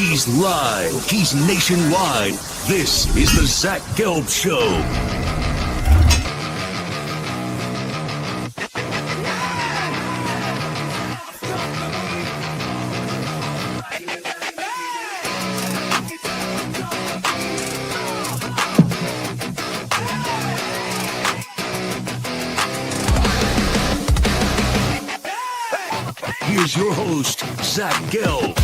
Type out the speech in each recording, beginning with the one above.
He's live. He's nationwide. This is the Zach Gelb Show. Here's your host, Zach Gelb.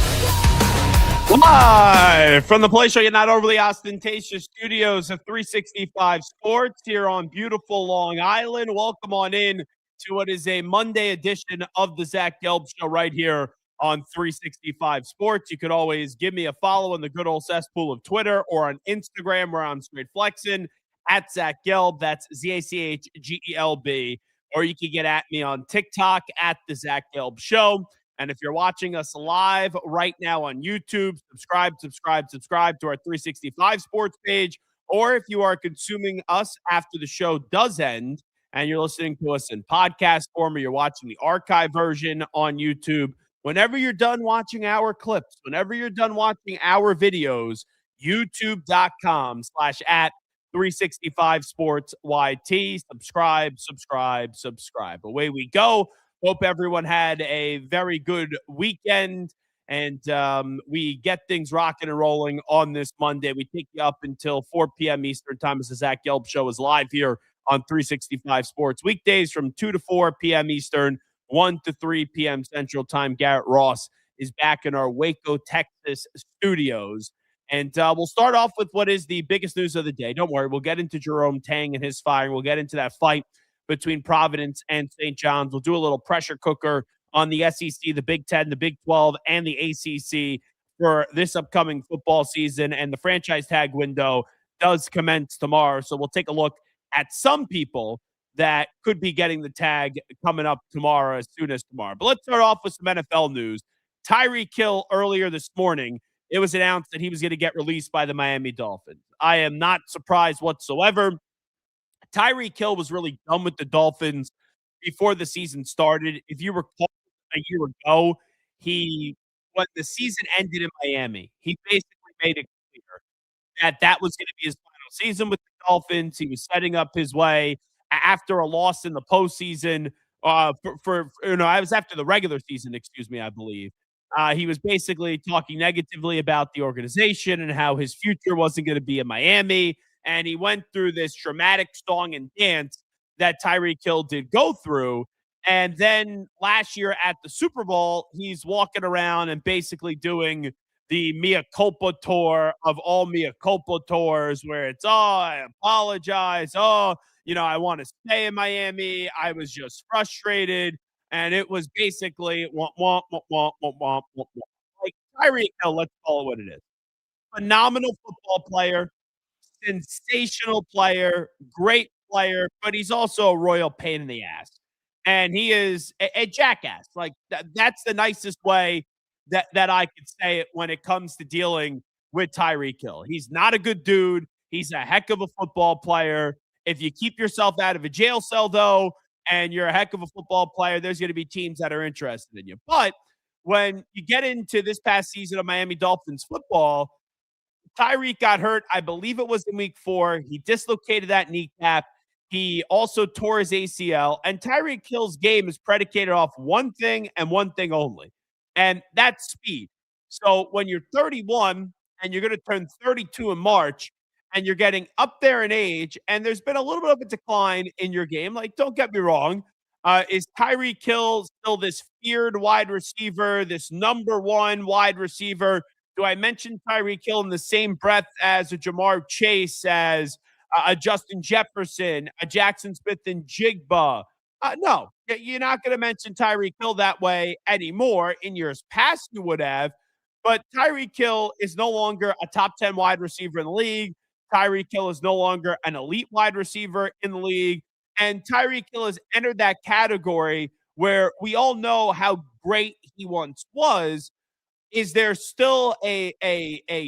Live from the Play Show, yet not overly ostentatious studios of 365 Sports here on beautiful Long Island. Welcome on in to what is a Monday edition of the Zach Gelb Show right here on 365 Sports. You could always give me a follow in the good old cesspool of Twitter or on Instagram where I'm straight flexing at Zach Gelb. That's ZACHGELB. Or you can get at me on TikTok at the Zach Gelb Show. And if you're watching us live right now on YouTube, subscribe to our 365 Sports page. Or if you are consuming us after the show does end and you're listening to us in podcast form or you're watching the archive version on YouTube, whenever you're done watching our clips, whenever you're done watching our videos, youtube.com/@ 365 Sports YT. Subscribe. Away we go. Hope everyone had a very good weekend, and we get things rocking and rolling on this Monday. We take you up until 4 p.m. Eastern time as the Zach Gelb Show is live here on 365 Sports. Weekdays from 2 to 4 p.m. Eastern, 1 to 3 p.m. Central Time. Garrett Ross is back in our Waco, Texas studios. And we'll start off with what is the biggest news of the day. Don't worry, we'll get into Jerome Tang and his firing. We'll get into that fight between Providence and St. John's. We'll do a little pressure cooker on the SEC, the Big Ten, the Big 12, and the ACC for this upcoming football season. And the franchise tag window does commence tomorrow. So we'll take a look at some people that could be getting the tag coming up tomorrow, as soon as tomorrow. But let's start off with some NFL news. Tyreek Hill earlier this morning, it was announced that he was going to get released by the Miami Dolphins. I am not surprised whatsoever. Tyreek Hill was really done with the Dolphins before the season started. If you recall a year ago, when the season ended in Miami, he basically made it clear that that was going to be his final season with the Dolphins. He was setting up his way after a loss in the postseason. It was after the regular season, I believe. He was basically talking negatively about the organization and how his future wasn't going to be in Miami. And he went through this dramatic song and dance that Tyreek Hill did go through. And then last year at the Super Bowl, he's walking around and basically doing the mea culpa tour of all mea culpa tours, where it's, I apologize. I want to stay in Miami. I was just frustrated. And it was basically like Tyreek Hill, let's call it what it is. Phenomenal football player, sensational player, great player, but he's also a royal pain in the ass. And he is a jackass. Like that's the nicest way that I could say it when it comes to dealing with Tyreek Hill. He's not a good dude. He's a heck of a football player. If you keep yourself out of a jail cell, though, and you're a heck of a football player, there's going to be teams that are interested in you. But when you get into this past season of Miami Dolphins football, Tyreek got hurt. I believe it was in week 4. He dislocated that kneecap. He also tore his ACL. And Tyreek Hill's game is predicated off one thing and one thing only, and that's speed. So when you're 31 and you're going to turn 32 in March, and you're getting up there in age, and there's been a little bit of a decline in your game. Like, don't get me wrong. Is Tyreek Hill still this feared wide receiver, this number one wide receiver? Do I mention Tyreek Hill in the same breath as a Jamar Chase, as a Justin Jefferson, a Jackson Smith and Jigba? No, you're not going to mention Tyreek Hill that way anymore. In years past, you would have. But Tyreek Hill is no longer a top 10 wide receiver in the league. Tyreek Hill is no longer an elite wide receiver in the league. And Tyreek Hill has entered that category where we all know how great he once was. Is there still a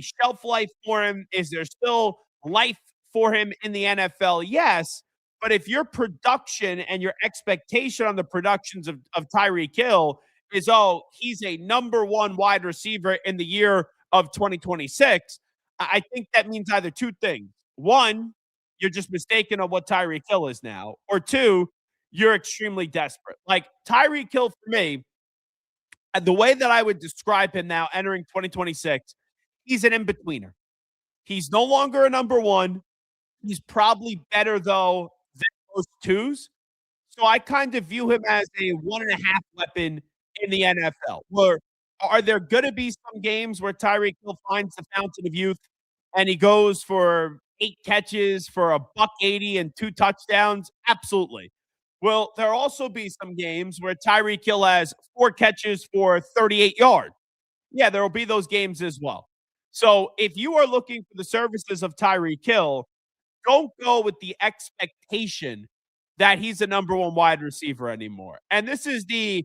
shelf life for him? Is there still life for him in the NFL? Yes. But if your production and your expectation on the productions of Tyreek Hill is, he's a number one wide receiver in the year of 2026, I think that means either two things. One, you're just mistaken on what Tyreek Hill is now, or two, you're extremely desperate. Like Tyreek Hill for me, the way that I would describe him now entering 2026, he's an in-betweener. He's no longer a number one. He's probably better though than most twos. So I kind of view him as a one and a half weapon in the NFL. Where are there going to be some games where Tyreek Hill finds the fountain of youth and he goes for 8 catches for a buck 80 and 2 touchdowns? Absolutely. Will there also be some games where Tyreek Hill has 4 catches for 38 yards? Yeah, there will be those games as well. So if you are looking for the services of Tyreek Hill, don't go with the expectation that he's a number one wide receiver anymore. And this is the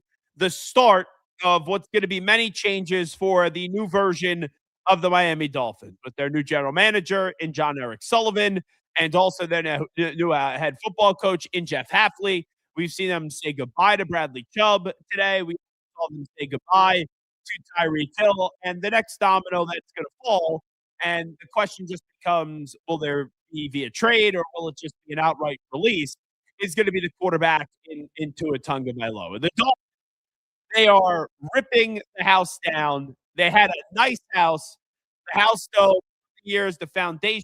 start of what's going to be many changes for the new version of the Miami Dolphins with their new general manager in John Eric Sullivan, and also their new head football coach in Jeff Hafley. We've seen them say goodbye to Bradley Chubb today. We saw them say goodbye to Tyreek Hill, and the next domino that's going to fall. And the question just becomes, will there be via trade or will it just be an outright release? Is going to be the quarterback in Tua Tagovailoa. The Dolphins, they are ripping the house down. They had a nice house. The house, though, over the years, the foundation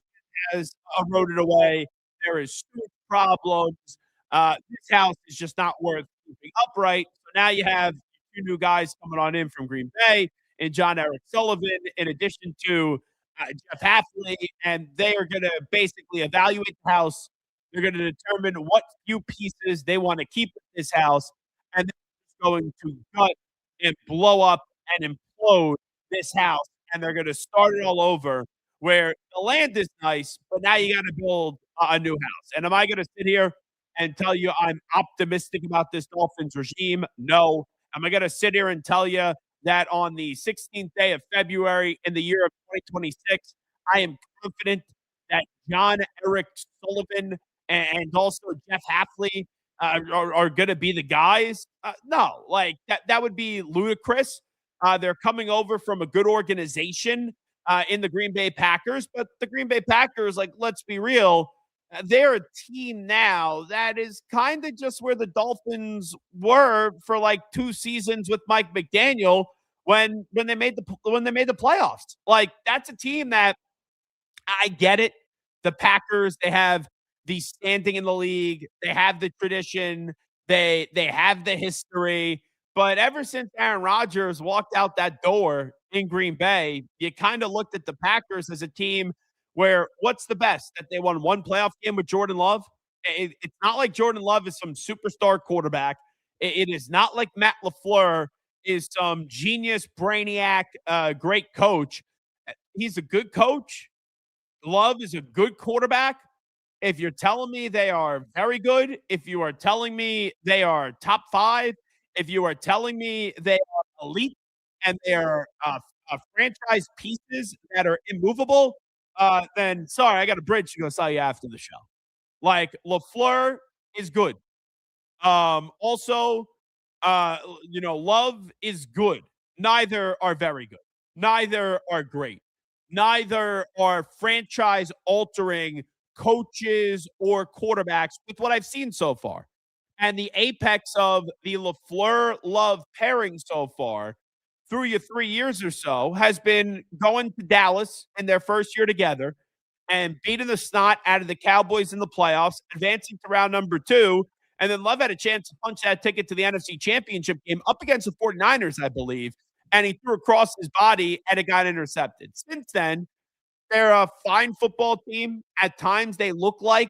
has eroded away. There is huge problems. This house is just not worth keeping upright. So now you have two new guys coming on in from Green Bay and John Eric Sullivan, in addition to Jeff Hafley, and they are going to basically evaluate the house. They're going to determine what few pieces they want to keep in this house, and they're going to gut and blow up and implode this house, and they're going to start it all over. Where the land is nice, but now you got to build a new house. And am I going to sit here and tell you I'm optimistic about this Dolphins regime? No. Am I going to sit here and tell you that on the 16th day of February in the year of 2026, I am confident that John Eric Sullivan and also Jeff Hafley are going to be the guys? No, like that would be ludicrous. They're coming over from a good organization in the Green Bay Packers, but the Green Bay Packers, like, let's be real, they're a team now that is kind of just where the Dolphins were for like 2 seasons with Mike McDaniel when they made the playoffs. Like, that's a team that I get it. The Packers, they have the standing in the league, they have the tradition, they have the history. But ever since Aaron Rodgers walked out that door in Green Bay, you kind of looked at the Packers as a team where what's the best? That they won one playoff game with Jordan Love? It's not like Jordan Love is some superstar quarterback. It is not like Matt LaFleur is some genius, brainiac, great coach. He's a good coach. Love is a good quarterback. If you're telling me they are very good, if you are telling me they are top five, if you are telling me they are elite and they're franchise pieces that are immovable, then sorry, I got a bridge to go sell you after the show. Like, LaFleur is good. Also, Love is good. Neither are very good. Neither are great. Neither are franchise altering coaches or quarterbacks with what I've seen so far. And the apex of the LaFleur Love pairing so far through your 3 years or so has been going to Dallas in their first year together and beating the snot out of the Cowboys in the playoffs, advancing to round number 2. And then Love had a chance to punch that ticket to the NFC Championship game up against the 49ers, I believe. And he threw across his body and it got intercepted. Since then, they're a fine football team. At times, they look like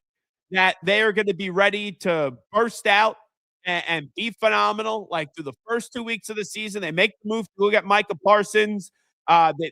that they are going to be ready to burst out and be phenomenal. Like, through the first 2 weeks of the season, they make the move to go get Micah Parsons.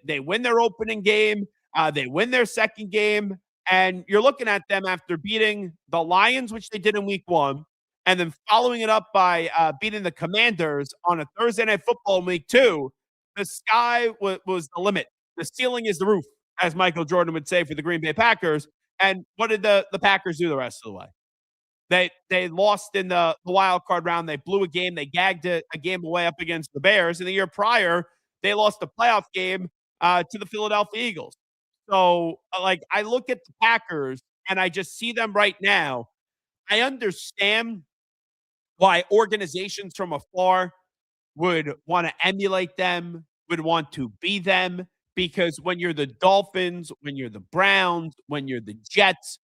They win their opening game. They win their second game. And you're looking at them after beating the Lions, which they did in week 1, and then following it up by beating the Commanders on a Thursday Night Football in week 2. The sky was the limit. The ceiling is the roof, as Michael Jordan would say, for the Green Bay Packers. And what did the Packers do the rest of the way? They lost in the wild card round. They blew a game. They gagged a game away up against the Bears. And the year prior, they lost the playoff game to the Philadelphia Eagles. So, like, I look at the Packers and I just see them right now. I understand why organizations from afar would want to emulate them, would want to be them, because when you're the Dolphins, when you're the Browns, when you're the Jets,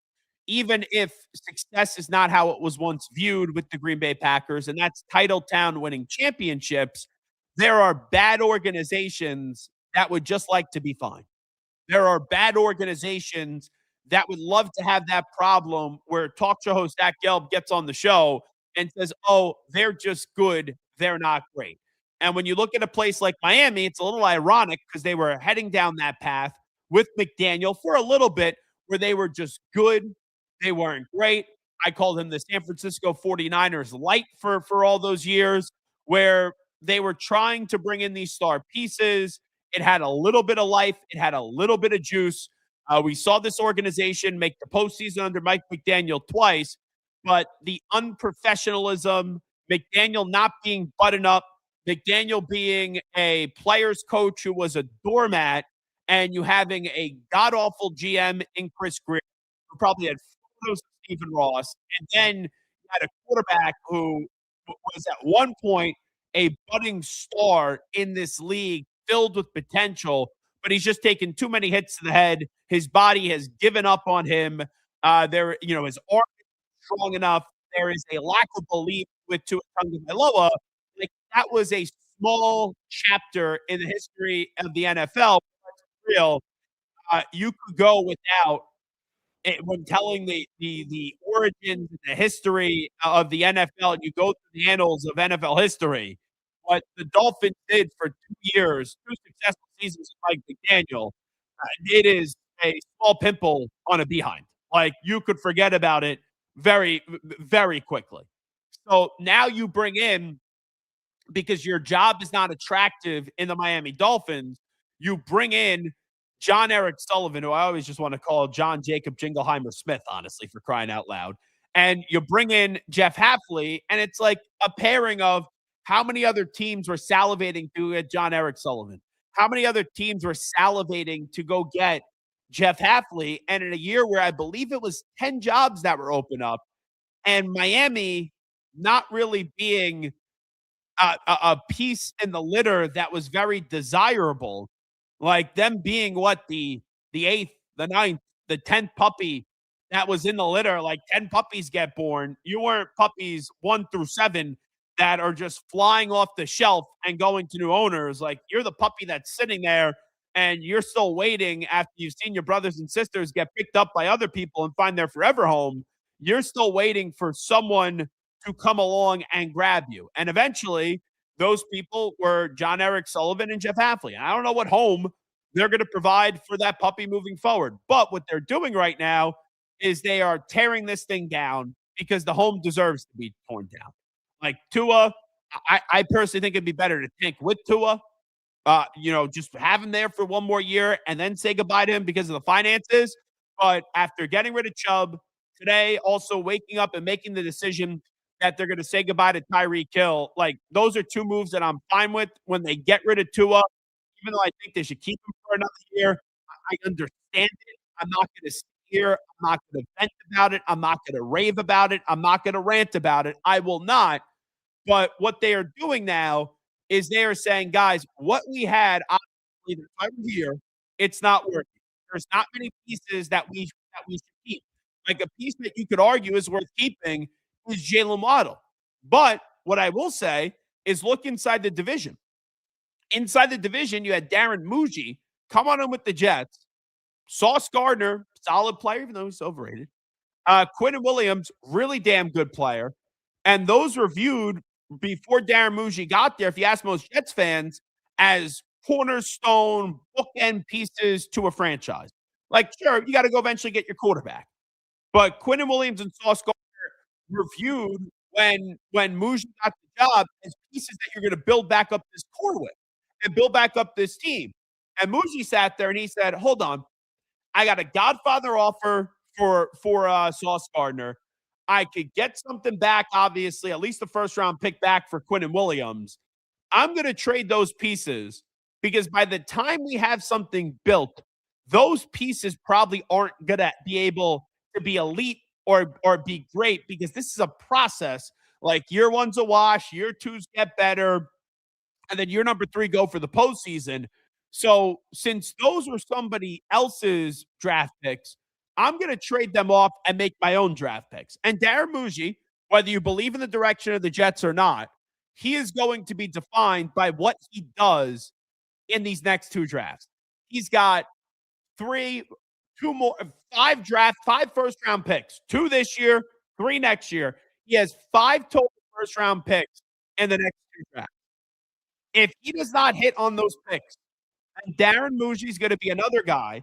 even if success is not how it was once viewed with the Green Bay Packers, and that's title town winning championships, there are bad organizations that would just like to be fine. There are bad organizations that would love to have that problem where talk show host Zach Gelb gets on the show and says, "Oh, they're just good. They're not great." And when you look at a place like Miami, it's a little ironic because they were heading down that path with McDaniel for a little bit where they were just good. They weren't great. I called him the San Francisco 49ers light for all those years where they were trying to bring in these star pieces. It had a little bit of life. It had a little bit of juice. We saw this organization make the postseason under Mike McDaniel twice, but the unprofessionalism, McDaniel not being buttoned up, McDaniel being a player's coach who was a doormat, and you having a god awful GM in Chris Greer, who probably had photos of Stephen Ross, and then you had a quarterback who was at one point a budding star in this league filled with potential, but he's just taken too many hits to the head. His body has given up on him. His arm is strong enough. There is a lack of belief with Tua Tagovailoa. Like that was a small chapter in the history of the NFL. Real, you could go without it, when telling the origins, the history of the NFL, and you go through the annals of NFL history. What the Dolphins did for 2 years, 2 successful seasons with Mike McDaniel, it is a small pimple on a behind. Like you could forget about it very quickly. So now you bring in, because your job is not attractive in the Miami Dolphins, you bring in John Eric Sullivan, who I always just want to call John Jacob Jingleheimer Smith, honestly, for crying out loud. And you bring in Jeff Hafley, and it's like a pairing of how many other teams were salivating to get John Eric Sullivan? How many other teams were salivating to go get Jeff Hafley? And in a year where I believe it was 10 jobs that were open up, and Miami not really being a piece in the litter that was very desirable, like them being what the eighth, the ninth, the 10th puppy that was in the litter. Like 10 puppies get born. You weren't puppies 1 through 7 that are just flying off the shelf and going to new owners. Like you're the puppy that's sitting there and you're still waiting after you've seen your brothers and sisters get picked up by other people and find their forever home. You're still waiting for someone to come along and grab you. And eventually, those people were John Eric Sullivan and Jeff Hafley. And I don't know what home they're going to provide for that puppy moving forward. But what they're doing right now is they are tearing this thing down because the home deserves to be torn down. Like Tua, I personally think it'd be better to tank with Tua. Just have him there for one more year and then say goodbye to him because of the finances. But after getting rid of Chubb today, also waking up and making the decision that they're going to say goodbye to Tyreek Hill, like those are two moves that I'm fine with. When they get rid of Tua, even though I think they should keep him for another year, I understand it. I'm not going to sit here. I'm not going to vent about it. I'm not going to rave about it. I'm not going to rant about it. I will not. But what they are doing now is they are saying, guys, what we had obviously the time of year, it's not working. There's not many pieces that we should keep. Like a piece that you could argue is worth keeping is Jalen Waddle. But what I will say is look inside the division. Inside the division, you had Darren Muji come on in with the Jets. Sauce Gardner, solid player, even though he's overrated. Quinn Williams, really damn good player. And those were viewed before Darren Muji got there, if you ask most Jets fans, as cornerstone, bookend pieces to a franchise. Like, sure, you got to go eventually get your quarterback. But Quinn Williams and Sauce Gardner were viewed when Muji got the job as pieces that you're going to build back up this core with and build back up this team. And Muji sat there and he said, hold on, I got a Godfather offer for Sauce Gardner. I could get something back, obviously, at least the first round pick back for Quinn Williams. I'm going to trade those pieces because by the time we have something built, those pieces probably aren't going to be able to be elite or be great because this is a process. Like year one's a wash, year two's get better, and then year number three go for the postseason. So since those were somebody else's draft picks, I'm going to trade them off and make my own draft picks. And Darren Muji, whether you believe in the direction of the Jets or not, he is going to be defined by what he does in these next two drafts. He's got three, two more, five first round picks, two this year, three next year. He has five total first round picks in the next two drafts. If he does not hit on those picks, and Darren Muji is going to be another guy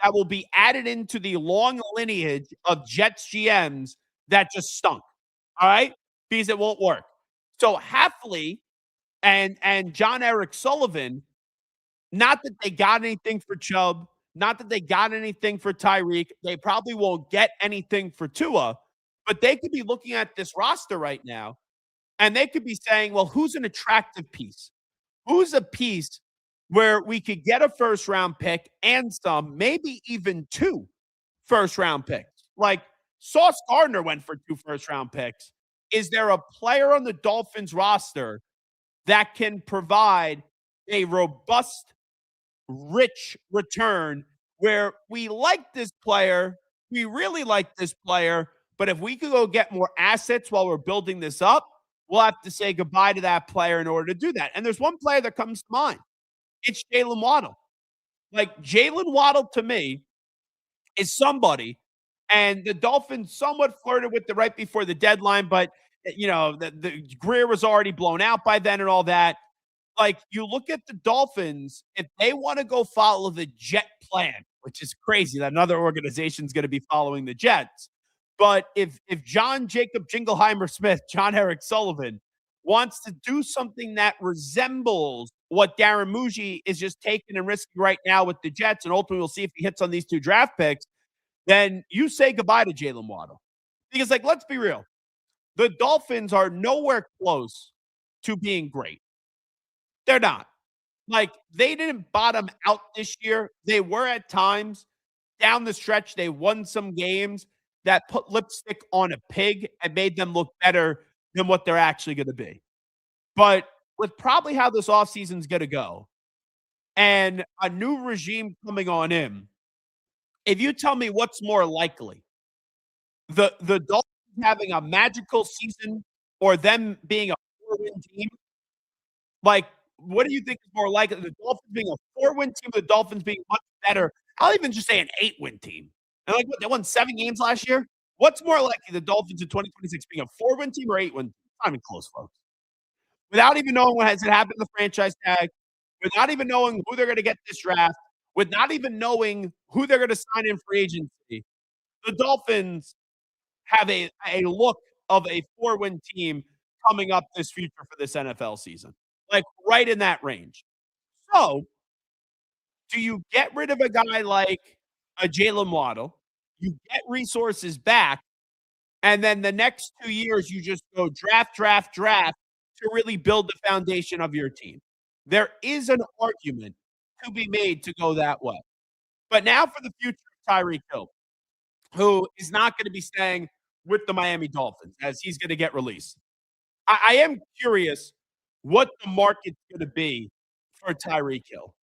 that will be added into the long lineage of Jets GMs that just stunk. All right? Because it won't work. So Hafley and John Eric Sullivan, not that they got anything for Chubb, not that they got anything for Tyreek. They probably won't get anything for Tua, but they could be looking at this roster right now, and they could be saying, well, who's an attractive piece? Who's a piece where we could get a first-round pick and some, maybe even two first-round picks? Like Sauce Gardner went for two first-round picks. Is there a player on the Dolphins roster that can provide a robust, rich return where we like this player, we really like this player, but if we could go get more assets while we're building this up, we'll have to say goodbye to that player in order to do that. And there's one player that comes to mind. It's Jalen Waddle. Like Jalen Waddle to me is somebody, and the Dolphins somewhat flirted with the right before the deadline, but the Greer was already blown out by then and all that. Like you look at the Dolphins, if they want to go follow the Jet plan, which is crazy that another organization is going to be following the Jets. But if John Jacob Jingleheimer Smith, John Eric Sullivan, wants to do something that resembles what Darren Muji is just taking and risking right now with the Jets, and ultimately we'll see if he hits on these two draft picks, then you say goodbye to Jalen Waddle. Because, like, let's be real. The Dolphins are nowhere close to being great. They're not. Like, they didn't bottom out this year. They were at times. Down the stretch, they won some games that put lipstick on a pig and made them look better than what they're actually going to be. But with probably how this offseason is going to go and a new regime coming on in, if you tell me what's more likely, the Dolphins having a magical season or them being a 4-win team, like, what do you think is more likely? The Dolphins being a 4-win team, or the Dolphins being much better? I'll even just say an 8-win team. And like, what, they won 7 games last year? What's more likely, the Dolphins in 2026 being a 4-win team or 8-win team? Not even close, folks. Without even knowing what has happened to the franchise tag, without even knowing who they're going to get this draft, with not even knowing who they're going to sign in free agency, the Dolphins have a look of a 4-win team coming up this future for this NFL season. Like, right in that range. So, do you get rid of a guy like a Jalen Waddle? You get resources back, and then the next 2 years, you just go draft to really build the foundation of your team. There is an argument to be made to go that way. But now for the future of Tyreek Hill, who is not going to be staying with the Miami Dolphins as he's going to get released. I am curious what the market's going to be for Tyreek Hill.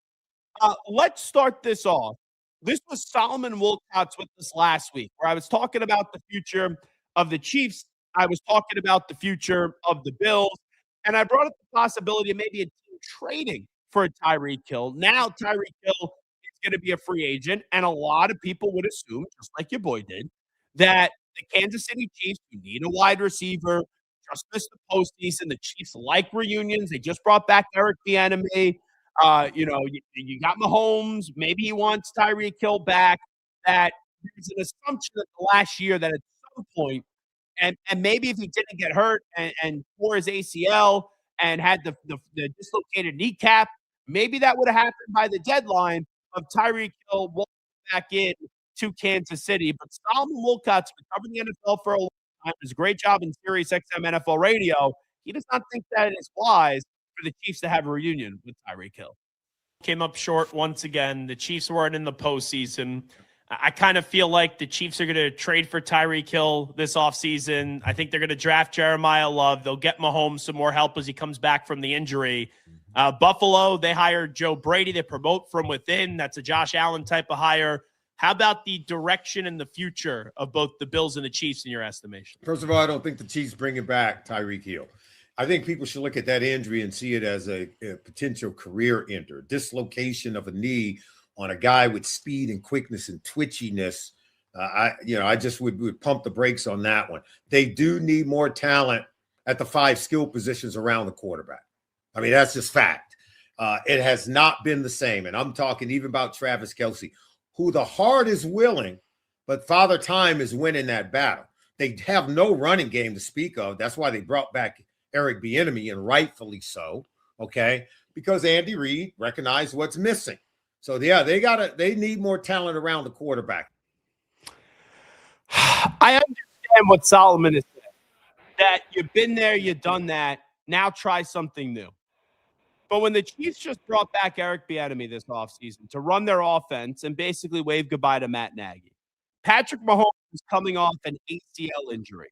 Let's start this off. This was Solomon Wilcots with us last week, where I was talking about the future of the Chiefs. I was talking about the future of the Bills, and I brought up the possibility of maybe a team trading for Tyreek Hill. Now Tyreek Hill is going to be a free agent, and a lot of people would assume, just like your boy did, that the Kansas City Chiefs, who need a wide receiver, just missed the postseason. The Chiefs like reunions. They just brought back Eric Bieniemy. You got Mahomes. Maybe he wants Tyreek Hill back. That there's an assumption that the last year that at some point, and maybe if he didn't get hurt and tore his ACL and had the dislocated kneecap, maybe that would have happened by the deadline of Tyreek Hill walking back in to Kansas City. But Solomon Wilcots, been covering the NFL for a long time, does a great job in Sirius XM NFL radio. He does not think that it is wise for the Chiefs to have a reunion with Tyreek Hill. came up short once again. The Chiefs weren't in the postseason. I kind of feel like the Chiefs are going to trade for Tyreek Hill this offseason. I think they're going to draft Jeremiah Love. They'll get Mahomes some more help as he comes back from the injury. Buffalo, they hired Joe Brady. They promote from within. That's a Josh Allen type of hire. How about the direction and the future of both the Bills and the Chiefs in your estimation? First of all, I don't think the Chiefs bringing back Tyreek Hill. I think people should look at that injury and see it as a potential career ender, dislocation of a knee on a guy with speed and quickness and twitchiness. I just would pump the brakes on that one. They do need more talent at the 5 skill positions around the quarterback. I mean, that's just fact. It has not been the same. And I'm talking even about Travis Kelce, who the heart is willing, but Father Time is winning that battle. They have no running game to speak of. That's why they brought back Eric Bieniemy, and rightfully so, okay? Because Andy Reid recognized what's missing. So, yeah, they need more talent around the quarterback. I understand what Solomon is saying, that you've been there, you've done that, now try something new. But when the Chiefs just brought back Eric Bieniemy this offseason to run their offense and basically wave goodbye to Matt Nagy, Patrick Mahomes is coming off an ACL injury.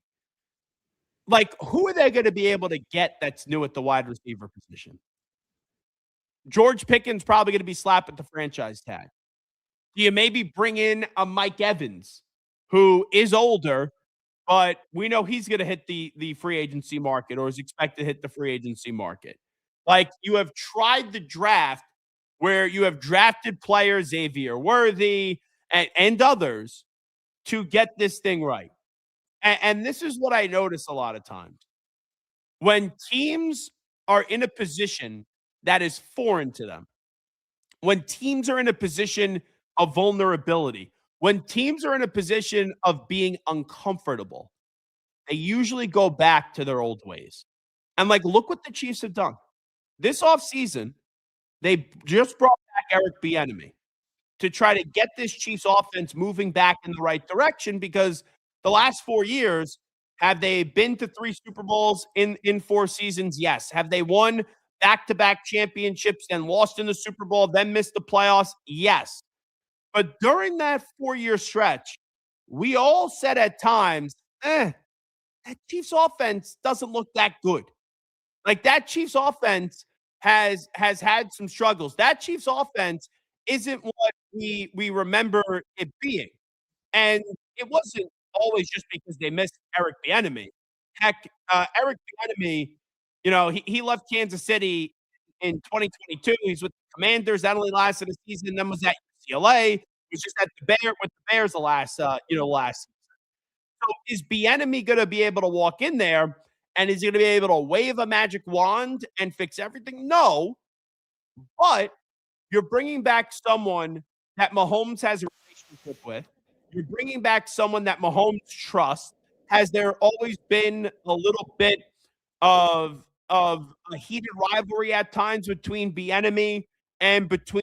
Like, who are they going to be able to get that's new at the wide receiver position? George Pickens probably going to be slapped at the franchise tag. Do you maybe bring in a Mike Evans, who is older, but we know he's going to hit the free agency market or is expected to hit the free agency market? Like, you have tried the draft where you have drafted players, Xavier Worthy and others, to get this thing right. And this is what I notice a lot of times. When teams are in a position that is foreign to them, when teams are in a position of vulnerability, when teams are in a position of being uncomfortable, they usually go back to their old ways. And, like, look what the Chiefs have done. This offseason, they just brought back Eric Bieniemy to try to get this Chiefs offense moving back in the right direction, because the last 4 years, have they been to 3 Super Bowls in 4 seasons? Yes. Have they won back-to-back championships and lost in the Super Bowl, then missed the playoffs? Yes. But during that 4-year stretch, we all said at times, that Chiefs offense doesn't look that good. Like, that Chiefs offense has had some struggles. That Chiefs offense isn't what we remember it being. And it wasn't always just because they missed Eric Bieniemy. Heck, Eric Bieniemy, he left Kansas City in 2022. He's with the Commanders. That only lasted a season. Then was at UCLA. He was just at with the Bears the last last season. So is Bieniemy going to be able to walk in there, and is he going to be able to wave a magic wand and fix everything? No. But you're bringing back someone that Mahomes has a relationship with. You're bringing back someone that Mahomes trusts. Has there always been a little bit of a heated rivalry at times between Bieniemy and between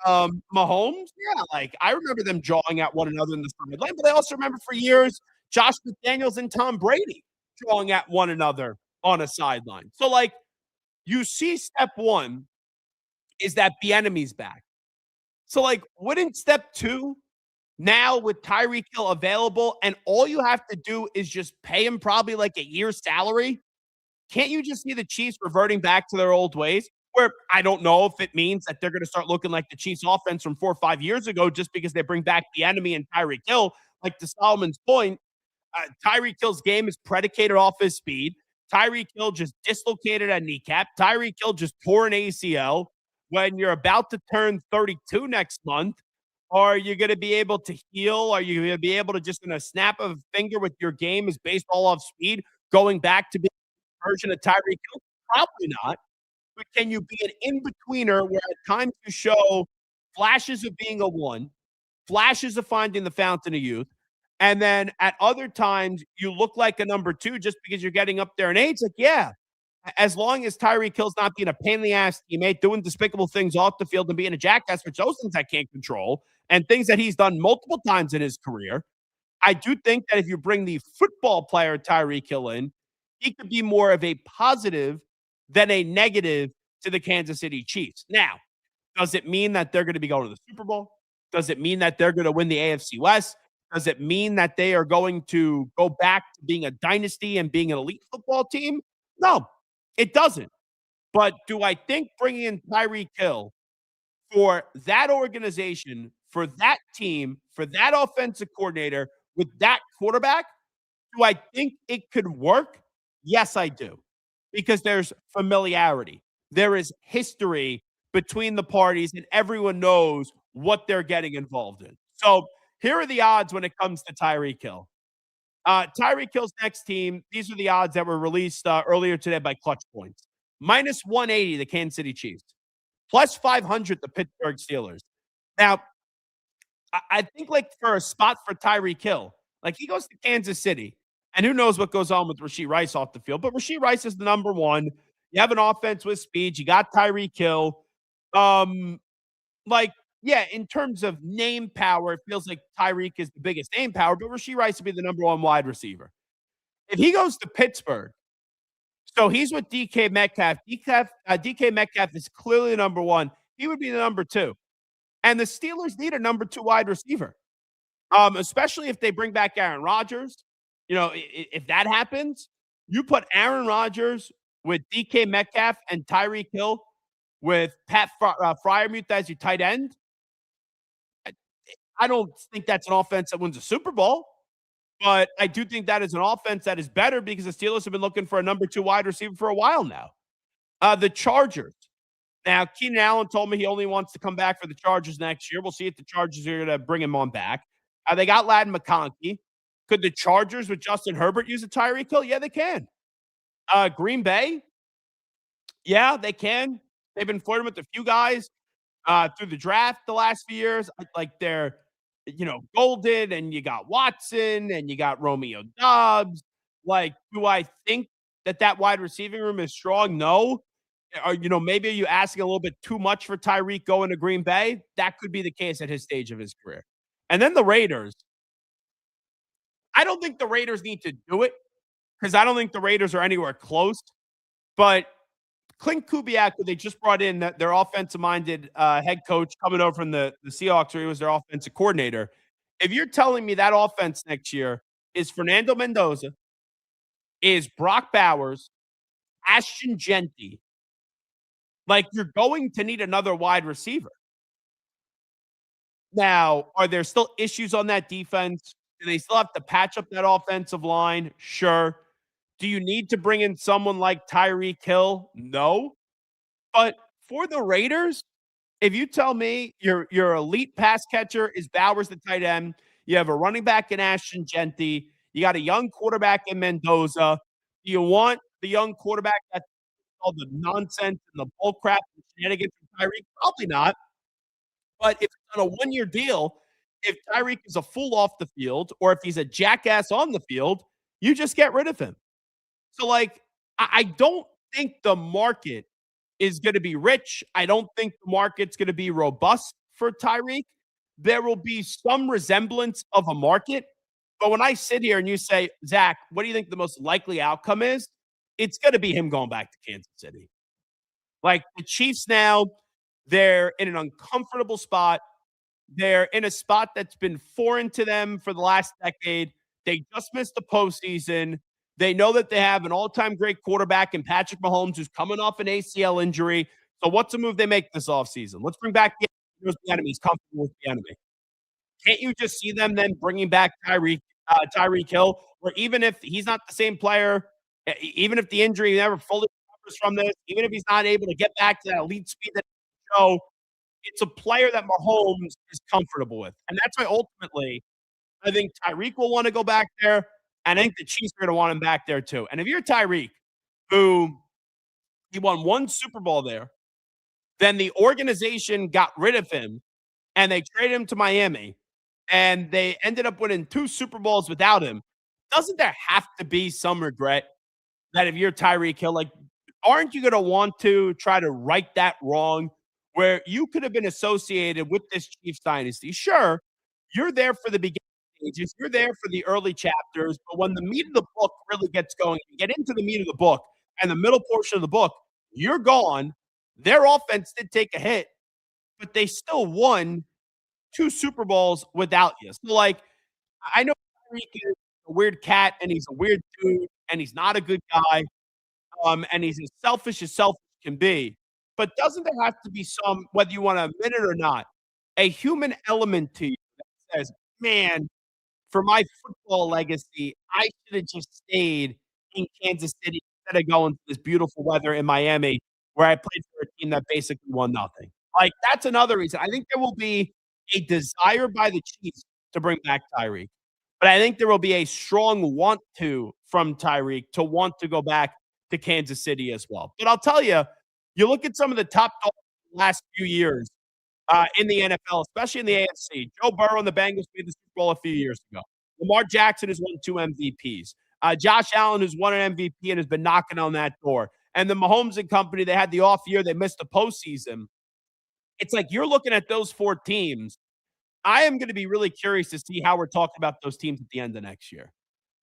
Mahomes? Yeah, like, I remember them jawing at one another in the sideline, but I also remember for years Josh McDaniels and Tom Brady jawing at one another on a sideline. So, like, you see step one is that Bieniemy's back. So, like, wouldn't step two, now with Tyreek Hill available, and all you have to do is just pay him probably like a year's salary? Can't you just see the Chiefs reverting back to their old ways? Where I don't know if it means that they're going to start looking like the Chiefs offense from 4 or 5 years ago just because they bring back Bieniemy and Tyreek Hill. Like, to Solomon's point, Tyreek Hill's game is predicated off his speed. Tyreek Hill just dislocated a kneecap. Tyreek Hill just tore an ACL. When you're about to turn 32 next month, are you going to be able to heal? Are you going to be able to just in a snap of a finger with your game is based all off speed, going back to being a version of Tyreek Hill? Probably not. But can you be an in-betweener where at times you show flashes of being a one, flashes of finding the fountain of youth, and then at other times you look like a number 2 just because you're getting up there in age? Like, yeah, as long as Tyreek Hill's not being a pain in the ass teammate, doing despicable things off the field and being a jackass, which those things I can't control, and things that he's done multiple times in his career, I do think that if you bring the football player Tyreek Hill in, he could be more of a positive than a negative to the Kansas City Chiefs. Now, Does it mean that they're going to be going to the Super Bowl? Does it mean that they're going to win the AFC West? Does it mean that they are going to go back to being a dynasty and being an elite football team? No, it doesn't. But do I think bringing in Tyreek Hill for that organization, for that team, for that offensive coordinator with that quarterback, do I think it could work? Yes, I do. Because there's familiarity. There is history between the parties, and everyone knows what they're getting involved in. So here are the odds when it comes to Tyreek Hill. Tyreek Hill's next team, these are the odds that were released earlier today by Clutch Points. Minus 180, the Kansas City Chiefs. Plus 500, the Pittsburgh Steelers. Now, I think like for a spot for Tyreek Hill, like he goes to Kansas City, and who knows what goes on with Rashee Rice off the field, but Rashee Rice is the number one. You have an offense with speed. You got Tyreek Hill. Like, yeah, in terms of name power, it feels like Tyreek is the biggest name power, but Rashee Rice would be the number one wide receiver. If he goes to Pittsburgh, so he's with DK Metcalf. DK Metcalf is clearly the number one. He would be the number two. And the Steelers need a number two wide receiver, especially if they bring back Aaron Rodgers. You know, if that happens, you put Aaron Rodgers with DK Metcalf and Tyreek Hill with Pat Freiermuth as your tight end. I don't think that's an offense that wins a Super Bowl, but I do think that is an offense that is better because the Steelers have been looking for a number two wide receiver for a while now. The Chargers. Now, Keenan Allen told me he only wants to come back for the Chargers next year. We'll see if the Chargers are going to bring him on back. They got Ladd McConkey. Could the Chargers with Justin Herbert use a Tyreek Hill? Yeah, they can. Green Bay. Yeah, they can. They've been flirting with a few guys through the draft the last few years. Like they're, Golden, and you got Watson, and you got Romeo Doubs. Like, do I think that wide receiving room is strong? No. Or, maybe are you asking a little bit too much for Tyreek going to Green Bay? That could be the case at his stage of his career. And then the Raiders. I don't think the Raiders need to do it because I don't think the Raiders are anywhere close. But Clint Kubiak, who they just brought in, their offensive-minded head coach coming over from the Seahawks, where he was their offensive coordinator. If you're telling me that offense next year is Fernando Mendoza, is Brock Bowers, Ashton Genty, like you're going to need another wide receiver. Now, are there still issues on that defense? Do they still have to patch up that offensive line? Sure. Do you need to bring in someone like Tyreek Hill? No. But for the Raiders, if you tell me your elite pass catcher is Bowers, the tight end, you have a running back in Ashton Genty, you got a young quarterback in Mendoza, do you want the young quarterback that's all the nonsense and the bull crap and shenanigans from Tyreek? Probably not. But if it's on a one-year deal, if Tyreek is a fool off the field or if he's a jackass on the field, you just get rid of him. So, like, I don't think the market is going to be rich. I don't think the market's going to be robust for Tyreek. There will be some resemblance of a market. But when I sit here and you say, Zach, what do you think the most likely outcome is? It's going to be him going back to Kansas City. Like, the Chiefs now, they're in an uncomfortable spot. They're in a spot that's been foreign to them for the last decade. They just missed the postseason. They know that they have an all-time great quarterback in Patrick Mahomes, who's coming off an ACL injury. So what's a move they make this offseason? Let's bring back the enemy. He's comfortable with the enemy. Can't you just see them then bringing back Tyreek Hill, or even if he's not the same player, even if the injury never fully recovers from this, even if he's not able to get back to that elite speed that he show, it's a player that Mahomes is comfortable with. And that's why ultimately I think Tyreek will want to go back there. And I think the Chiefs are going to want him back there too. And if you're Tyreek, who he won one Super Bowl there, then the organization got rid of him and they traded him to Miami and they ended up winning 2 Super Bowls without him. Doesn't there have to be some regret that if you're Tyreek Hill, like, aren't you going to want to try to right that wrong where you could have been associated with this Chiefs dynasty? Sure, you're there for the beginning stages, you're there for the early chapters, but when the meat of the book really gets going, you get into the meat of the book and the middle portion of the book, you're gone. Their offense did take a hit, but they still won 2 Super Bowls without you. So, like, I know Tyreek is a weird cat, and he's a weird dude, and he's not a good guy, and he's as selfish can be. But doesn't there have to be some, whether you want to admit it or not, a human element to you that says, "Man, for my football legacy, I should have just stayed in Kansas City instead of going to this beautiful weather in Miami where I played for a team that basically won nothing." Like, that's another reason. I think there will be a desire by the Chiefs to bring back Tyreek, but I think there will be a strong want to from Tyreek to want to go back to Kansas City as well. But I'll tell you look at some of the top dogs in the last few years in the NFL, especially in the AFC. Joe Burrow and the Bengals made the Super Bowl a few years ago. Lamar Jackson has won 2 MVPs. Josh Allen has won an MVP and has been knocking on that door. And the Mahomes and company, they had the off year. They missed the postseason. It's like you're looking at those 4 teams. I am going to be really curious to see how we're talking about those teams at the end of next year.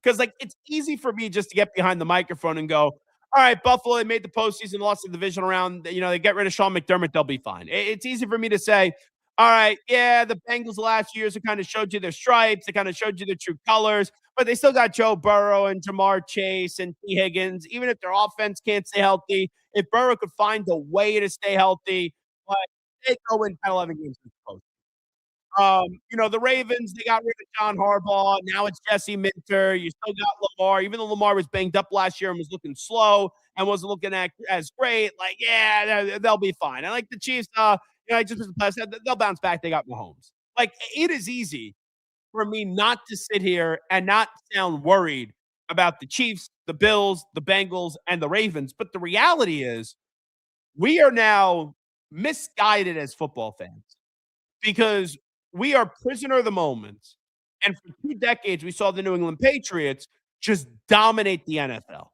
Because, like, it's easy for me just to get behind the microphone and go, all right, Buffalo, they made the postseason, lost the division round. You know, they get rid of Sean McDermott, they'll be fine. It's easy for me to say, all right, yeah, the Bengals the last years have kind of showed you their stripes. They kind of showed you their true colors, but they still got Joe Burrow and Jamar Chase and T. Higgins. Even if their offense can't stay healthy, if Burrow could find a way to stay healthy, but they go win 10, 11 games in the postseason. The Ravens, they got rid of John Harbaugh. Now it's Jesse Minter. You still got Lamar. Even though Lamar was banged up last year and was looking slow and wasn't looking as great, like, yeah, they'll be fine. And like the Chiefs, I just said they'll bounce back. They got Mahomes. Like, it is easy for me not to sit here and not sound worried about the Chiefs, the Bills, the Bengals, and the Ravens. But the reality is we are now misguided as football fans because we are prisoner of the moment. And for 2 decades, we saw the New England Patriots just dominate the NFL.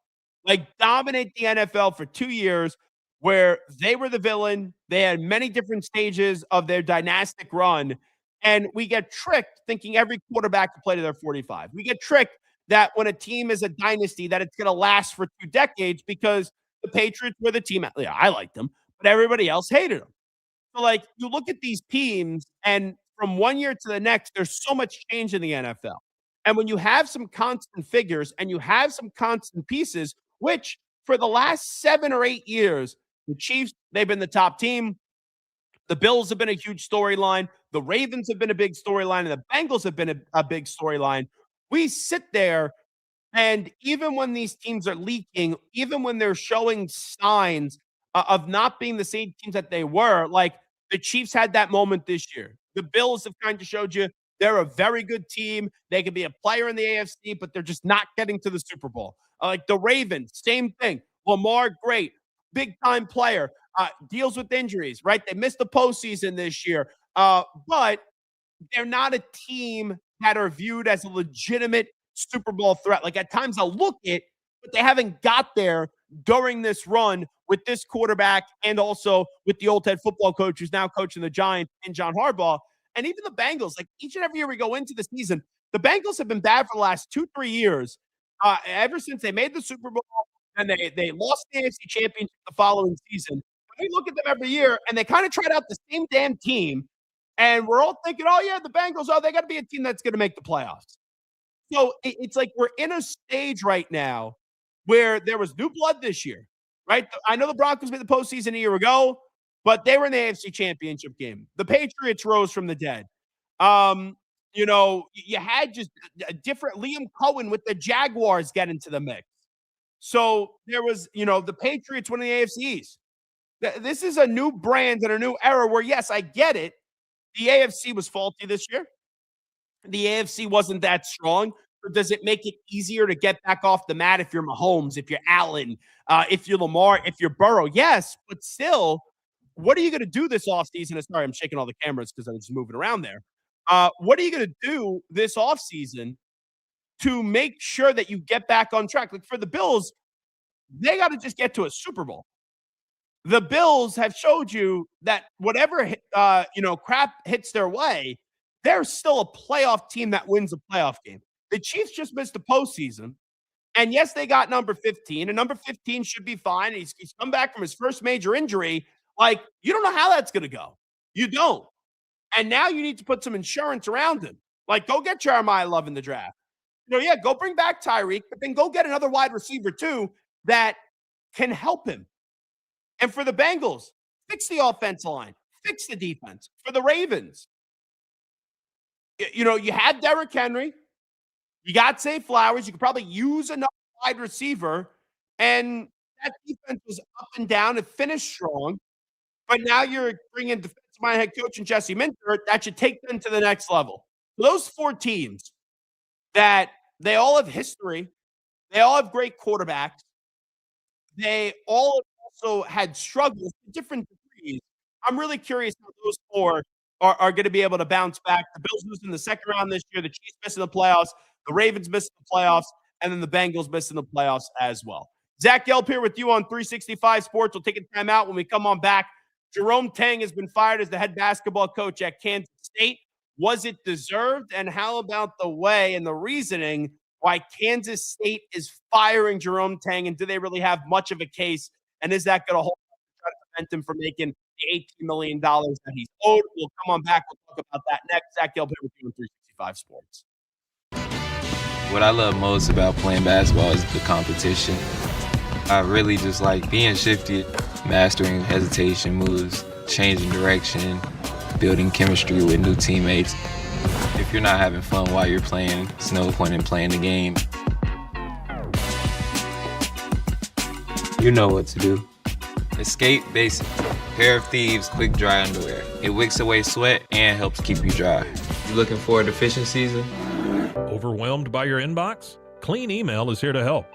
Like, dominate the NFL for 2 years where they were the villain. They had many different stages of their dynastic run. And we get tricked thinking every quarterback can play to their 45. We get tricked that when a team is a dynasty, that it's going to last for 2 decades because the Patriots were the team. Yeah, I liked them, but everybody else hated them. So, like, you look at these teams, and from 1 year to the next, there's so much change in the NFL. And when you have some constant figures and you have some constant pieces, which for the last 7 or 8 years, the Chiefs, they've been the top team. The Bills have been a huge storyline. The Ravens have been a big storyline. And the Bengals have been a big storyline. We sit there, and even when these teams are leaking, even when they're showing signs of not being the same teams that they were, like the Chiefs had that moment this year. The Bills have kind of showed you they're a very good team. They could be a player in the AFC, but they're just not getting to the Super Bowl. Like the Ravens, same thing. Lamar, great, big time player, deals with injuries, right? They missed the postseason this year, but they're not a team that are viewed as a legitimate Super Bowl threat. Like, at times I'll look at, but they haven't got there during this run with this quarterback and also with the old head football coach who's now coaching the Giants and John Harbaugh. And even the Bengals, like each and every year we go into the season, the Bengals have been bad for the last 2-3 years. Ever since they made the Super Bowl and they lost the AFC Championship the following season. And we look at them every year and they kind of tried out the same damn team. And we're all thinking, oh, yeah, the Bengals, they got to be a team that's going to make the playoffs. So it's like we're in a stage right now where there was new blood this year, right? I know the Broncos made the postseason a year ago, but they were in the AFC Championship game. The Patriots rose from the dead. You had just a different Liam Cohen with the Jaguars get into the mix. So there was, the Patriots winning the AFC East. This is a new brand and a new era where, yes, I get it. The AFC was faulty this year. The AFC wasn't that strong. Or does it make it easier to get back off the mat if you're Mahomes, if you're Allen, if you're Lamar, if you're Burrow? Yes, but still, what are you going to do this offseason? Sorry, I'm shaking all the cameras because I was moving around there. What are you going to do this offseason to make sure that you get back on track? Like for the Bills, they got to just get to a Super Bowl. The Bills have showed you that whatever crap hits their way, they're still a playoff team that wins a playoff game. The Chiefs just missed the postseason. And yes, they got number 15, and number 15 should be fine. He's come back from his first major injury. Like, you don't know how that's going to go. You don't. And now you need to put some insurance around him. Like, go get Jeremiah Love in the draft. Yeah, go bring back Tyreek, but then go get another wide receiver too that can help him. And for the Bengals, fix the offensive line, fix the defense. For the Ravens, you had Derrick Henry, you got Zay Flowers, you could probably use another wide receiver, and that defense was up and down. It finished strong, but now you're bringing defensive mind head coach and Jesse Minter. That should take them to the next level. So those 4 teams that they all have history, they all have great quarterbacks, they all also had struggles to different degrees. I'm really curious how those 4 are going to be able to bounce back. The Bills losing the second round this year, the Chiefs missing the playoffs, the Ravens missing the playoffs, and then the Bengals missing the playoffs as well. Zach Gelb here with you on 365 Sports. We'll take a time out when we come on back. Jerome Tang has been fired as the head basketball coach at Kansas State. Was it deserved? And how about the way and the reasoning why Kansas State is firing Jerome Tang? And do they really have much of a case? And is that going to hold up to try to prevent him from making the $18 million that he's owed? We'll come on back. We'll talk about that next. Zach Gelb here with you on 365 Sports. What I love most about playing basketball is the competition. I really just like being shifty, mastering hesitation moves, changing direction, building chemistry with new teammates. If you're not having fun while you're playing, there's no point in playing the game. You know what to do. Escape Basic. Pair of Thieves quick dry underwear. It wicks away sweat and helps keep you dry. You looking forward to fishing season? Overwhelmed by your inbox? Clean Email is here to help.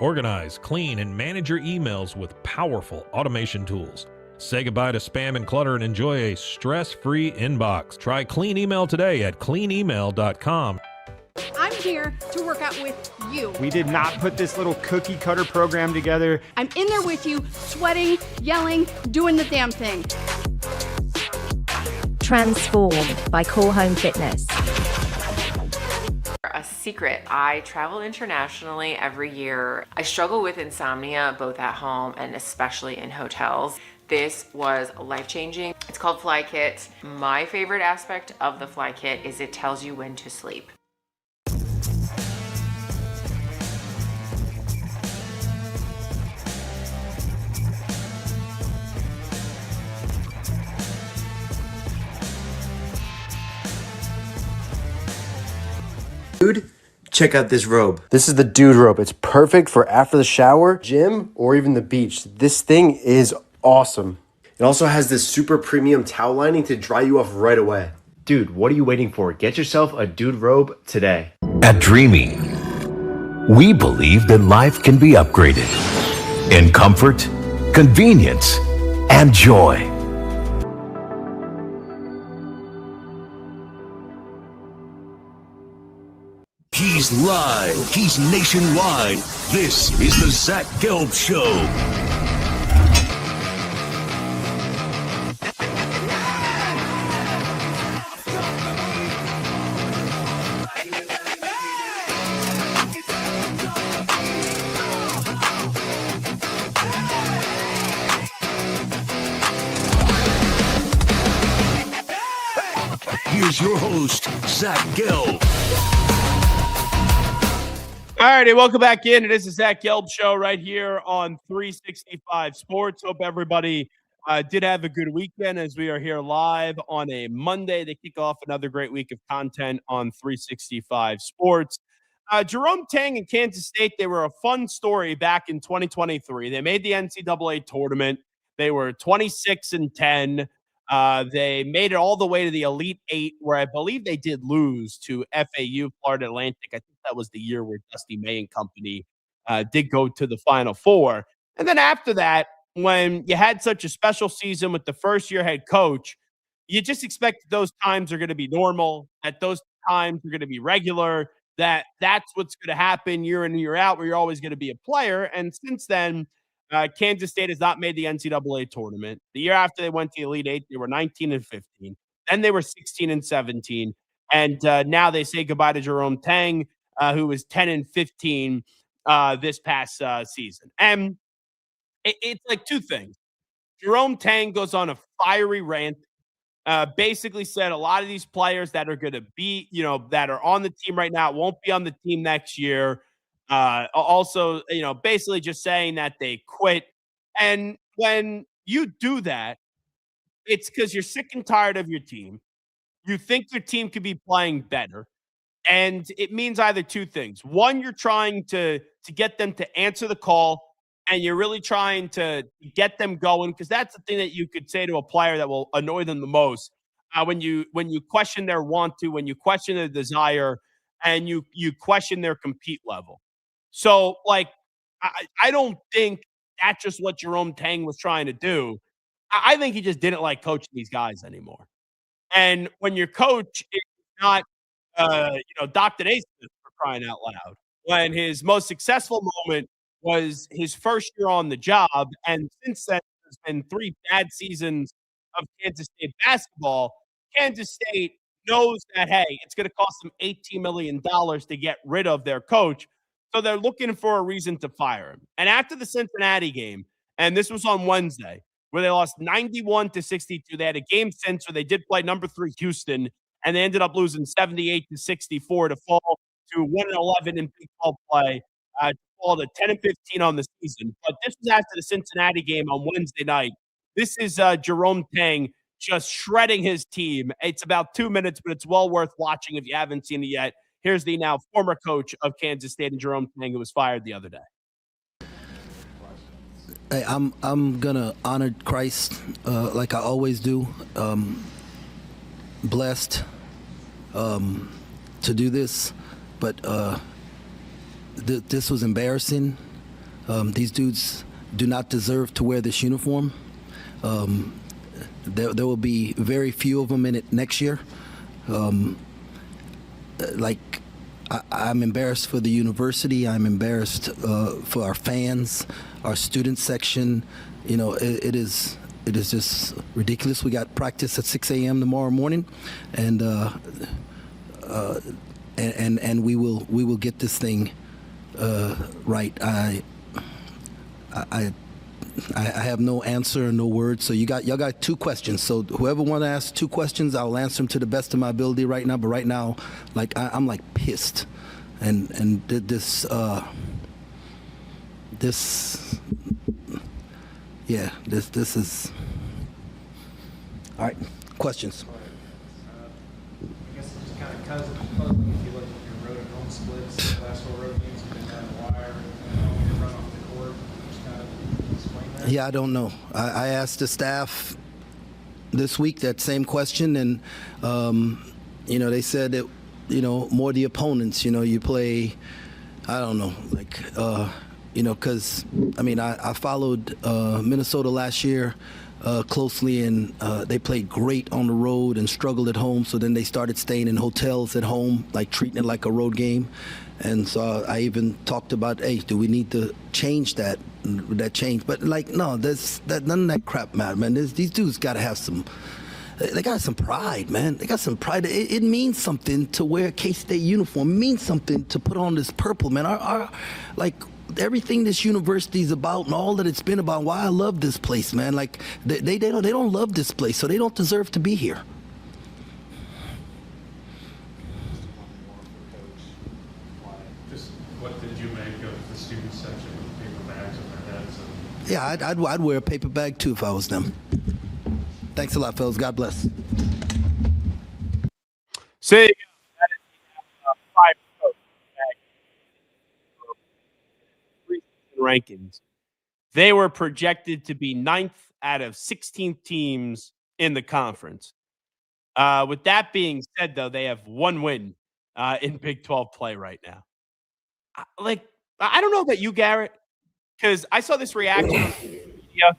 Organize, clean, and manage your emails with powerful automation tools. Say goodbye to spam and clutter and enjoy a stress-free inbox. Try Clean Email today at cleanemail.com. I'm here to work out with you. We did not put this little cookie cutter program together. I'm in there with you, sweating, yelling, doing the damn thing. Transform by Core Home Fitness. A secret, I travel internationally every year. I struggle with insomnia both at home and especially in hotels. This was life-changing. It's called Fly Kit. My favorite aspect of the Fly Kit is it tells you when to sleep. Dude, check out this robe. This is the dude robe. It's perfect for after the shower, gym, or even the beach. This thing is awesome. It also has this super premium towel lining to dry you off right away. Dude, what are you waiting for? Get yourself a dude robe today. At Dreamy, we believe that life can be upgraded in comfort, convenience, and joy. He's live. He's nationwide. This is the Zach Gelb Show. Here's your host, Zach Gelb. All righty, welcome back in. It is the Zach Gelb Show right here on 365 Sports. Hope everybody did have a good weekend as we are here live on a Monday to kick off another great week of content on 365 Sports. Jerome Tang and Kansas State, they were a fun story back in 2023. They made the NCAA tournament. They were 26-10. They made it all the way to the Elite Eight, where I believe they did lose to FAU, Florida Atlantic. I think that was the year where Dusty May and company did go to the Final Four. And then after that, when you had such a special season with the first-year head coach, you just expect that those times are going to be normal, that those times are going to be regular, that's what's going to happen year in and year out, where you're always going to be a player. And since then, Kansas State has not made the NCAA tournament. The year after they went to the Elite Eight, they were 19-15. Then they were 16-17. And now they say goodbye to Jerome Tang, who was 10-15 this past season. And it's like two things. Jerome Tang goes on a fiery rant basically said a lot of these players that are going to be, that are on the team right now won't be on the team next year. Also, basically just saying that they quit. And when you do that, it's because you're sick and tired of your team. You think your team could be playing better. And it means either two things. One, you're trying to get them to answer the call, and you're really trying to get them going, because that's the thing that you could say to a player that will annoy them the most. When you question their want to, when you question their desire, and you question their compete level. So, like, I don't think that's just what Jerome Tang was trying to do. I think he just didn't like coaching these guys anymore. And when your coach is not, Dr. Naismith, for crying out loud, when his most successful moment was his first year on the job, and since then, there's been 3 bad seasons of Kansas State basketball. Kansas State knows that, hey, it's going to cost them $18 million to get rid of their coach, so they're looking for a reason to fire him. And after the Cincinnati game, and this was on Wednesday, where they lost 91-62. They had a game since where they did play number 3 Houston, and they ended up losing 78-64 to fall to 1-11 in Big 12 play, to fall to 10-15 on the season. But this was after the Cincinnati game on Wednesday night. This is Jerome Tang just shredding his team. It's about 2 minutes, but it's well worth watching if you haven't seen it yet. Here's the now former coach of Kansas State, and Jerome Tang, who was fired the other day. Hey, I'm gonna honor Christ like I always do. Blessed to do this, but this was embarrassing. These dudes do not deserve to wear this uniform. There will be very few of them in it next year. I'm embarrassed for the university. I'm embarrassed for our fans, our student section. It is just ridiculous. We got practice at 6 a.m. tomorrow morning, and we will get this thing right. I have no answer, no words. So y'all got 2 questions. So whoever want to ask 2 questions, I'll answer them to the best of my ability right now. But right now, I'm like pissed, and this is all right. Questions. I guess it's just kind of cousin puzzling if you look at your road and home splits. The last 4 road games have been down the wire, and you run off the court. Just kind of explain that. Yeah, I don't know. I asked the staff this week that same question, and they said that more the opponents. You play. I don't know, because I followed Minnesota last year closely, and they played great on the road and struggled at home. So then they started staying in hotels at home, treating it like a road game. And so I even talked about, hey, do we need to change that change? But no, none of that crap matter, man. These dudes got to have some. They got some pride, man. They got some pride. It means something to wear a K-State uniform. It means something to put on this purple, man. Everything this university is about and all that it's been about, why I love this place, man. They don't love this place, so they don't deserve to be here. Just what did you make of the student section with paper bags on their heads? Yeah, I'd wear a paper bag too if I was them. Thanks a lot, fellas. God bless. So that is the 5 rankings. They were projected to be 9th out of 16 teams in the conference. With that being said, though, they have 1 win in Big 12 play right now. I don't know about you, Garrett, because I saw this reaction on media.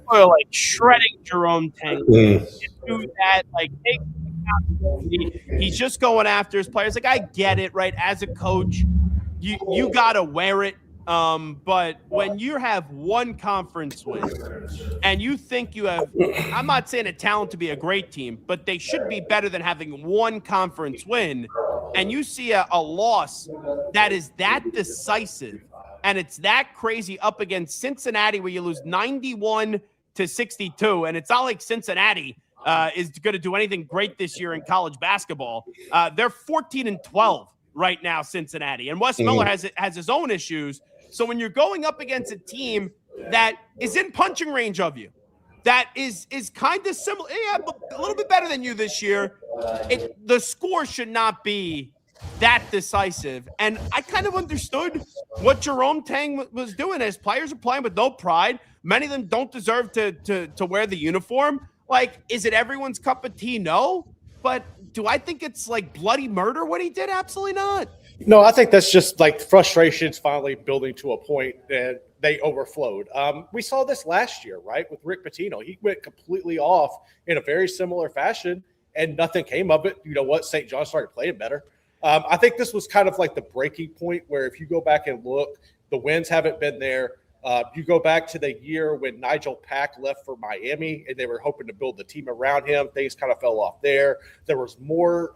People are shredding Jerome Tang. Do that, take accountability. He's just going after his players. I get it, right? As a coach, you gotta wear it. But when you have 1 conference win and you think you have, I'm not saying a talent to be a great team, but they should be better than having 1 conference win, and you see a loss that is that decisive and it's that crazy up against Cincinnati, where you lose 91-62, and it's not like Cincinnati is going to do anything great this year in college basketball. They're 14-12 right now, Cincinnati, and Wes Miller has his own issues. So when you're going up against a team that is in punching range of you, that is kind of similar, but a little bit better than you this year, the score should not be that decisive. And I kind of understood what Jerome Tang was doing, as players are playing with no pride. Many of them don't deserve to wear the uniform. Like, is it everyone's cup of tea? No. But do I think it's like bloody murder what he did? Absolutely not. No, I think that's just like frustration's finally building to a point that they overflowed. We saw this last year, right, with Rick Pitino. He went completely off in a very similar fashion, and nothing came of it. You know what? St. John started playing better. I think this was kind of like the breaking point where if you go back and look, the wins haven't been there. You go back to the year when Nigel Pack left for Miami and they were hoping to build the team around him. Things kind of fell off there. There was more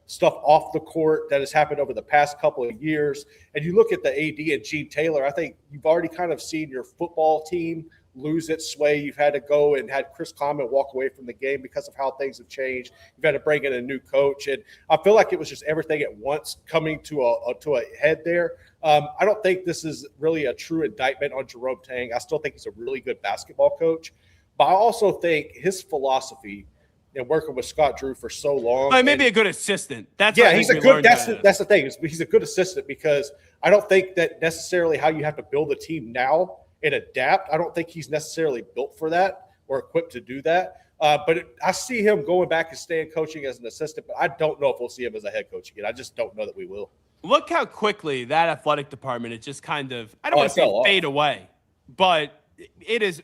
stuff off the court that has happened over the past couple of years. And you look at the AD and Gene Taylor, I think you've already kind of seen your football team lose its sway. You've had to go and had Chris Kleiman walk away from the game because of how things have changed. You've had to bring in a new coach. And I feel like it was just everything at once coming to a head there. I don't think this is really a true indictment on Jerome Tang. I still think he's a really good basketball coach. But I also think his philosophy and working with Scott Drew for so long. Well, maybe a good assistant. That's he's a good. That's the thing. He's a good assistant because I don't think that necessarily how you have to build a team now and adapt. I don't think he's necessarily built for that or equipped to do that. I see him going back and staying coaching as an assistant, but I don't know if we'll see him as a head coach again. I just don't know that we will. Look how quickly that athletic department is just kind of, I don't want to say fade away, but it is.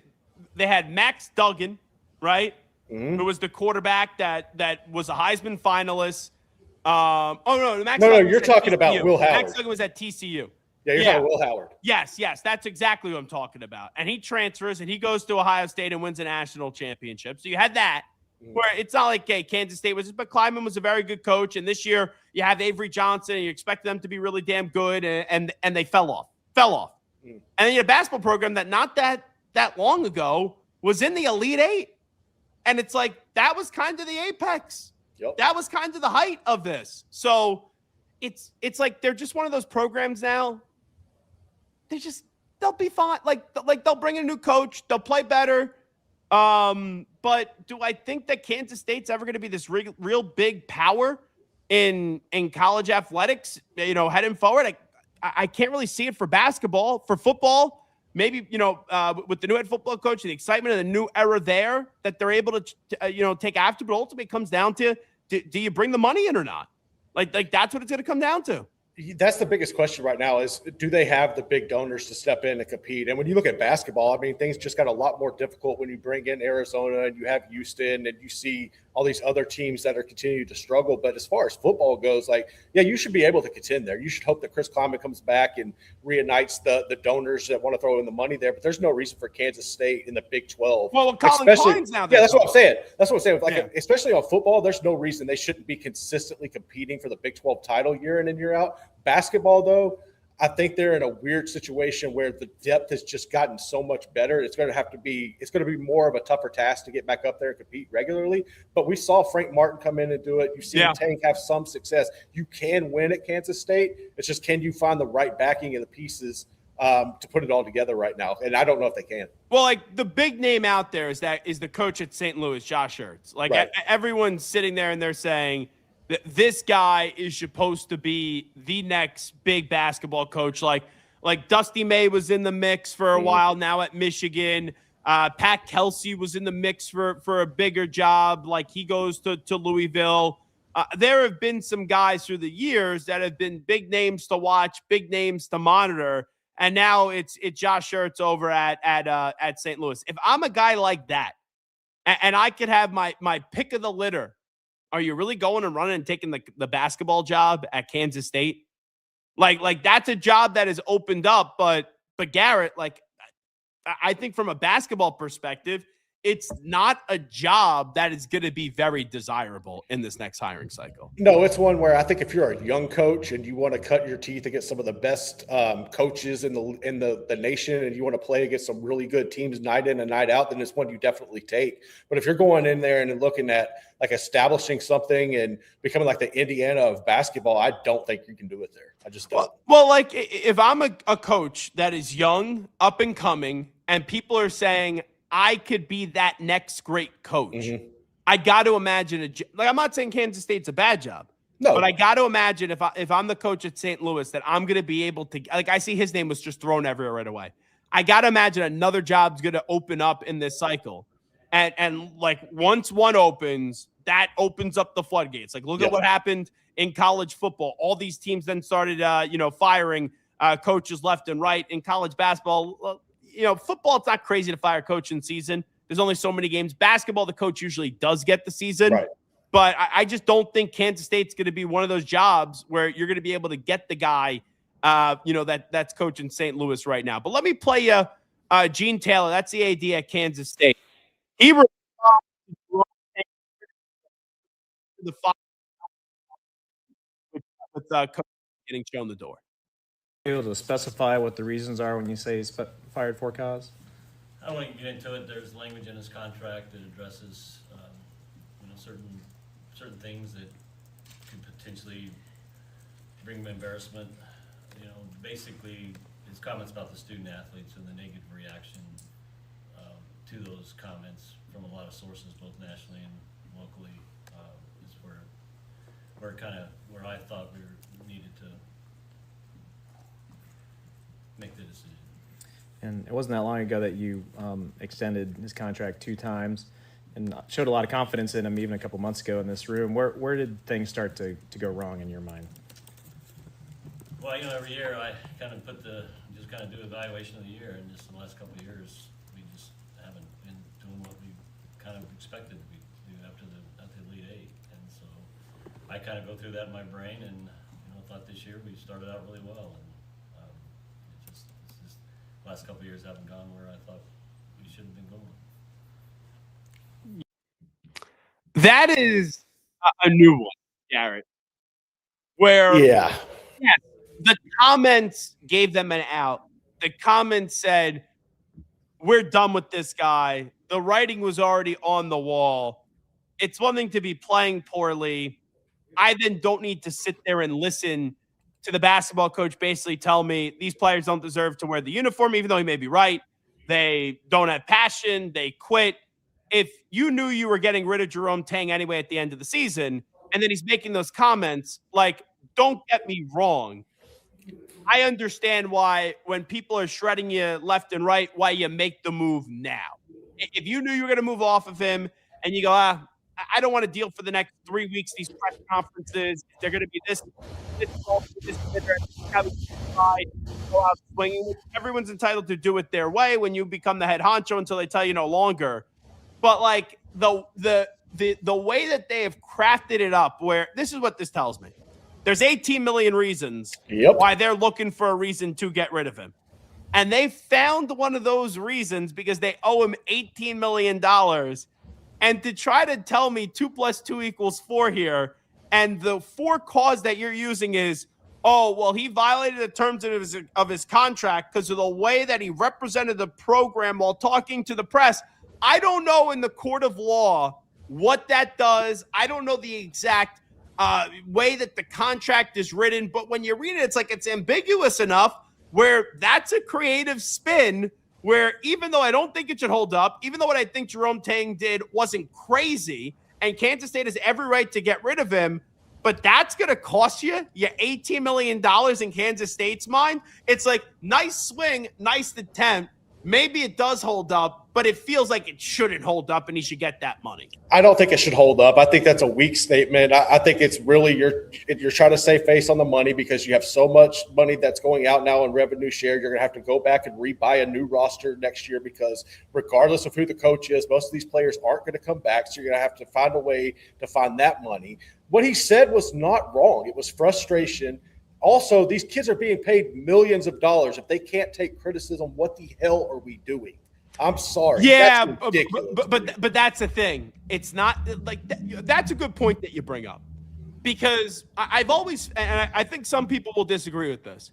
They had Max Duggan, right? Who was the quarterback that was a Heisman finalist. You're talking about Will Howard. Max Duggan was at TCU. Yeah, you're talking Will Howard. Yes, that's exactly what I'm talking about. And he transfers and he goes to Ohio State and wins a national championship. So you had that where it's not like, hey, Kansas State was, but Kleiman was a very good coach. And this year you have Avery Johnson and you expect them to be really damn good. And they fell off. And then you had a basketball program that not that long ago was in the Elite Eight. And it's like, that was kind of the apex. Yep. That was kind of the height of this. So it's like they're just one of those programs now. They'll be fine. Like they'll bring in a new coach. They'll play better. But do I think that Kansas State's ever going to be this real big power in college athletics, heading forward? I can't really see it for basketball. For football, maybe, with the new head football coach, the excitement of the new era there that they're able to take after. But ultimately it comes down to, do you bring the money in or not? Like that's what it's going to come down to. That's the biggest question right now is, do they have the big donors to step in and compete? And when you look at basketball, I mean, things just got a lot more difficult when you bring in Arizona and you have Houston and you see all these other teams that are continuing to struggle. But as far as football goes, you should be able to contend there. You should hope that Chris Kleiman comes back and reunites the donors that want to throw in the money there. But there's no reason for Kansas State in the Big 12. Well, Colin Klein's now. Yeah, that's what I'm saying. Especially on football, there's no reason they shouldn't be consistently competing for the Big 12 title year in and year out. Basketball, though, I think they're in a weird situation where the depth has just gotten so much better. It's going to be more of a tougher task to get back up there and compete regularly. But we saw Frank Martin come in and do it. You've seen Tank have some success. You can win at Kansas State. It's just, can you find the right backing and the pieces to put it all together right now? And I don't know if they can. Well, the big name out there is the coach at St. Louis, Josh Ertz. Everyone's sitting there and they're saying, this guy is supposed to be the next big basketball coach. Like Dusty May was in the mix for a while now at Michigan. Pat Kelsey was in the mix for a bigger job. Like he goes to Louisville. There have been some guys through the years that have been big names to watch, big names to monitor. And now it's Josh Ertz over at St. Louis. If I'm a guy like that and I could have my pick of the litter, are you really going and running and taking the basketball job at Kansas State? Like that's a job that is opened up, but Garrett, I think from a basketball perspective, it's not a job that is going to be very desirable in this next hiring cycle. No, it's one where I think if you're a young coach and you want to cut your teeth against some of the best coaches in the nation, and you want to play against some really good teams night in and night out, then it's one you definitely take. But if you're going in there and looking at like establishing something and becoming like the Indiana of basketball, I don't think you can do it there. I just don't. Well, like if I'm a coach that is young, up and coming, and people are saying I could be that next great coach, I got to imagine I'm not saying Kansas State's a bad job. No. But I got to imagine if I'm the coach at St. Louis that I'm going to be able to, like, I see his name was just thrown everywhere right away. I got to imagine another job's going to open up in this cycle. And like once one opens, that opens up the floodgates. Like look at what happened in college football. All these teams then started, firing coaches left and right. In college basketball, football, it's not crazy to fire a coach in season. There's only so many games. Basketball, the coach usually does get the season. Right. But I just don't think Kansas State's going to be one of those jobs where you're going to be able to get the guy, that's coaching St. Louis right now. But let me play you Gene Taylor. That's the AD at Kansas State. He the with coach getting shown the door. Able to specify what the reasons are when you say fired for cause? I don't want to get into it. There's language in his contract that addresses, certain things that could potentially bring him embarrassment. Basically, his comments about the student athletes and the negative reaction to those comments from a lot of sources, both nationally and locally, is where I thought we needed to make the decision. And it wasn't that long ago that you extended his contract 2 times and showed a lot of confidence in him even a couple months ago in this room. Where did things start to go wrong in your mind? Well, every year I kind of do evaluation of the year, and just in the last couple of years, we just haven't been doing what we kind of expected to do after the Elite Eight. And so I kind of go through that in my brain, and thought this year we started out really well, and it's just the last couple of years haven't gone where I thought we should have been going. That is a new one, Garrett. Where the comments gave them an out. The comments said, we're done with this guy. The writing was already on the wall. It's one thing to be playing poorly. I then don't need to sit there and listen to the basketball coach basically tell me these players don't deserve to wear the uniform, even though he may be right. They don't have passion. They quit. If you knew you were getting rid of Jerome Tang anyway at the end of the season, and then he's making those comments, like, don't get me wrong. I understand why when people are shredding you left and right, why you make the move now. If you knew you were going to move off of him and you go, I don't want to deal for the next 3 weeks, these press conferences, they're going to be this, go out swinging. Everyone's entitled to do it their way when you become the head honcho until they tell you no longer. But like the way that they have crafted it up, where this is what this tells me. There's 18 million reasons why they're looking for a reason to get rid of him. And they found one of those reasons because they owe him $18 million. And to try to tell me 2 + 2 = 4 here, and the 4 cause that you're using is, he violated the terms of his contract because of the way that he represented the program while talking to the press. I don't know in the court of law what that does. I don't know the exact way that the contract is written, but when you read it, it's like it's ambiguous enough where that's a creative spin where even though I don't think it should hold up, even though what I think Jerome Tang did wasn't crazy, and Kansas State has every right to get rid of him, but that's going to cost you $18 million in Kansas State's mind. It's like, nice swing, nice attempt. Maybe it does hold up, but it feels like it shouldn't hold up and he should get that money. I don't think it should hold up. I think that's a weak statement. I think it's really you're trying to save face on the money because you have so much money that's going out now in revenue share. You're going to have to go back and rebuy a new roster next year because regardless of who the coach is, most of these players aren't going to come back. So you're going to have to find a way to find that money. What he said was not wrong. It was frustration. Also, these kids are being paid millions of dollars. If they can't take criticism, what the hell are we doing? I'm sorry. Yeah, That's ridiculous. but that's the thing. It's not like that's a good point that you bring up, because I've always, and I think some people will disagree with this,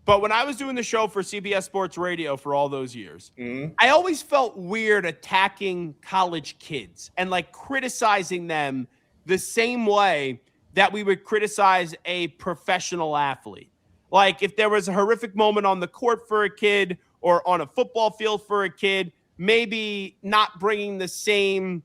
but when I was doing the show for CBS Sports Radio for all those years, I always felt weird attacking college kids and like criticizing them the same way that we would criticize a professional athlete. Like if there was a horrific moment on the court for a kid or on a football field for a kid, maybe not bringing the same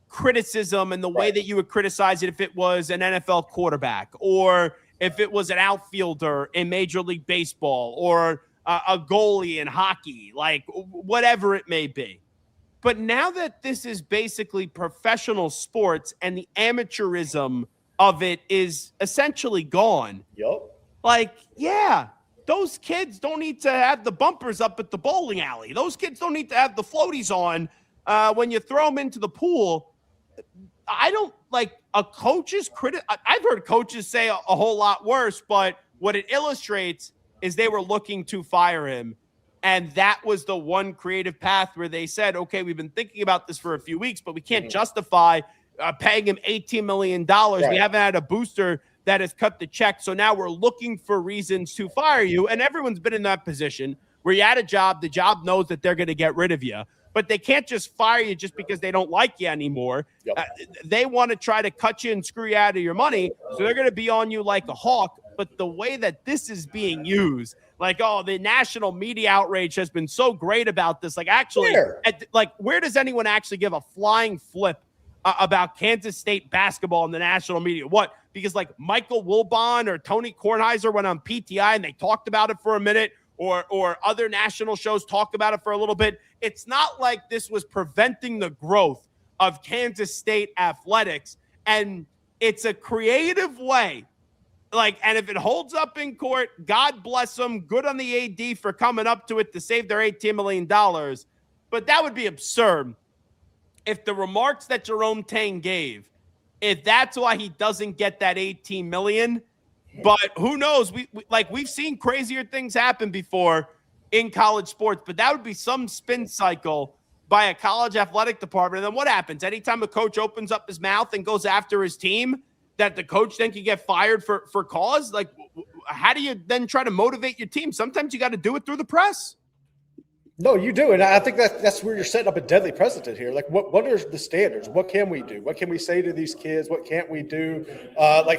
criticism and the way that you would criticize it if it was an NFL quarterback or if it was an outfielder in Major League Baseball or a goalie in hockey, like whatever it may be. But now that this is basically professional sports and the amateurism of it is essentially gone. Like, yeah, those kids don't need to have the bumpers up at the bowling alley. Those kids don't need to have the floaties on when you throw them into the pool. I don't like a coach's I've heard coaches say a whole lot worse, but what it illustrates is they were looking to fire him. And that was the one creative path where they said, okay, we've been thinking about this for a few weeks, but we can't justify paying him $18 million. We haven't had a booster that has cut the check. So now we're looking for reasons to fire you. And everyone's been in that position where you had a job. The job knows that they're going to get rid of you, but they can't just fire you just because they don't like you anymore. They want to try to cut you and screw you out of your money. So they're going to be on you like a hawk. But the way that this is being used, like, oh, the national media outrage has been so great about this. Like, actually, where does anyone actually give a flying flip about Kansas State basketball in the national media? What? Because like Michael Wilbon or Tony Kornheiser went on PTI and they talked about it for a minute, or other national shows talked about it for a little bit. It's not like this was preventing the growth of Kansas State athletics. And it's a creative way. Like, and if it holds up in court, God bless them. Good on the AD for coming up to it to save their $18 million. But that would be absurd if the remarks that Jerome Tang gave, if that's why he doesn't get that $18 million. But who knows? We've seen crazier things happen before in college sports, but that would be some spin cycle by a college athletic department. And then what happens? Anytime a coach opens up his mouth and goes after his team, that the coach then can get fired for cause? Like, how do you then try to motivate your team? Sometimes you got to do it through the press. No, you do. And I think that's where you're setting up a deadly precedent here. Like, what are the standards? What can we do? What can we say to these kids? What can't we do?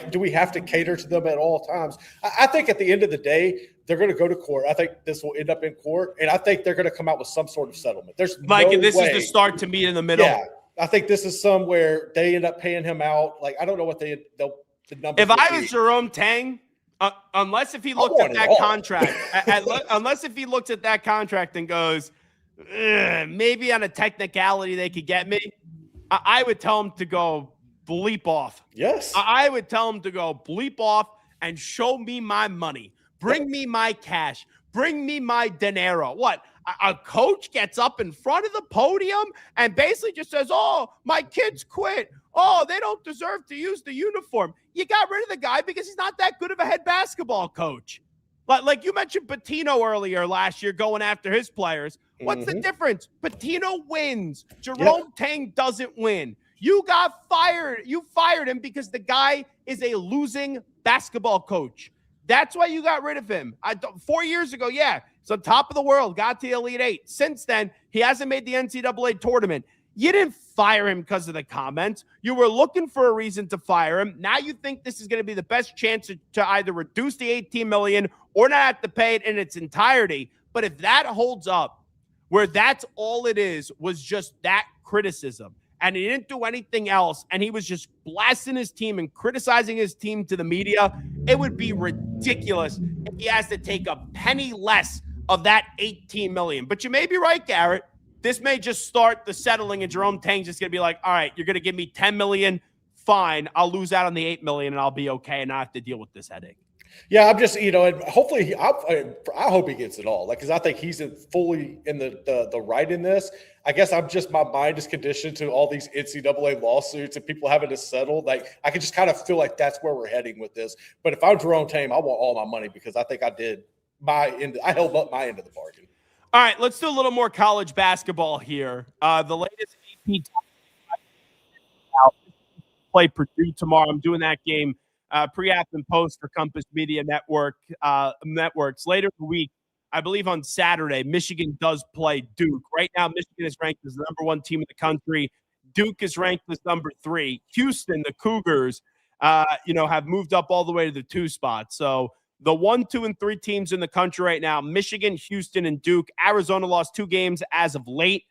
Do we have to cater to them at all times? I think at the end of the day, they're going to go to court. I think this will end up in court, and I think they're going to come out with some sort of settlement. There's Mike, no and this way. is the start to meet in the middle. Yeah, I think this is somewhere they end up paying him out. Like, I don't know what the numbers. If I was Jerome Tang, unless if he looked at that contract, unless if he looks at that contract and goes, maybe on a technicality they could get me, I would tell him to go bleep off. Yes. I would tell him to go bleep off and show me my money. Bring me my cash. Bring me my dinero. What? A coach gets up in front of the podium and basically just says, oh, my kids quit. Oh, they don't deserve to use the uniform. You got rid of the guy because he's not that good of a head basketball coach. But like you mentioned Pitino earlier last year going after his players. What's the difference? Pitino wins. Jerome Tang doesn't win. You got fired. You fired him because the guy is a losing basketball coach. That's why you got rid of him. 4 years ago, it's on top of the world, got to the Elite Eight. Since then, he hasn't made the NCAA tournament. You didn't fire him because of the comments. You were looking for a reason to fire him. Now you think this is going to be the best chance to either reduce the $18 million or not have to pay it in its entirety. But if that holds up, where that's all it is, was just that criticism, and he didn't do anything else, and he was just blasting his team and criticizing his team to the media, it would be ridiculous if he has to take a penny less of that $18 million. But you may be right, Garrett. This may just start the settling, and Jerome Tang's just going to be like, all right, you're going to give me $10 million. Fine. I'll lose out on the $8 million, and I'll be okay and not have to deal with this headache. Yeah, I'm just, and hopefully, I hope he gets it all. Like, because I think he's fully in the right in this. I guess my mind is conditioned to all these NCAA lawsuits and people having to settle. Like, I can just kind of feel like that's where we're heading with this. But if I'm Jerome Tang, I want all my money because I think I did my end. I held up my end of the bargain. All right, let's do a little more college basketball here. The latest AP play Purdue tomorrow. I'm doing that game pre-app and post for Compass Media networks. Later in the week, I believe on Saturday, Michigan does play Duke. Right now, Michigan is ranked as the number 1 team in the country. Duke is ranked as number 3. Houston, the Cougars, have moved up all the way to the 2 spot. So the 1, 2, and 3 teams in the country right now, Michigan, Houston, and Duke. Arizona lost 2 games as of late.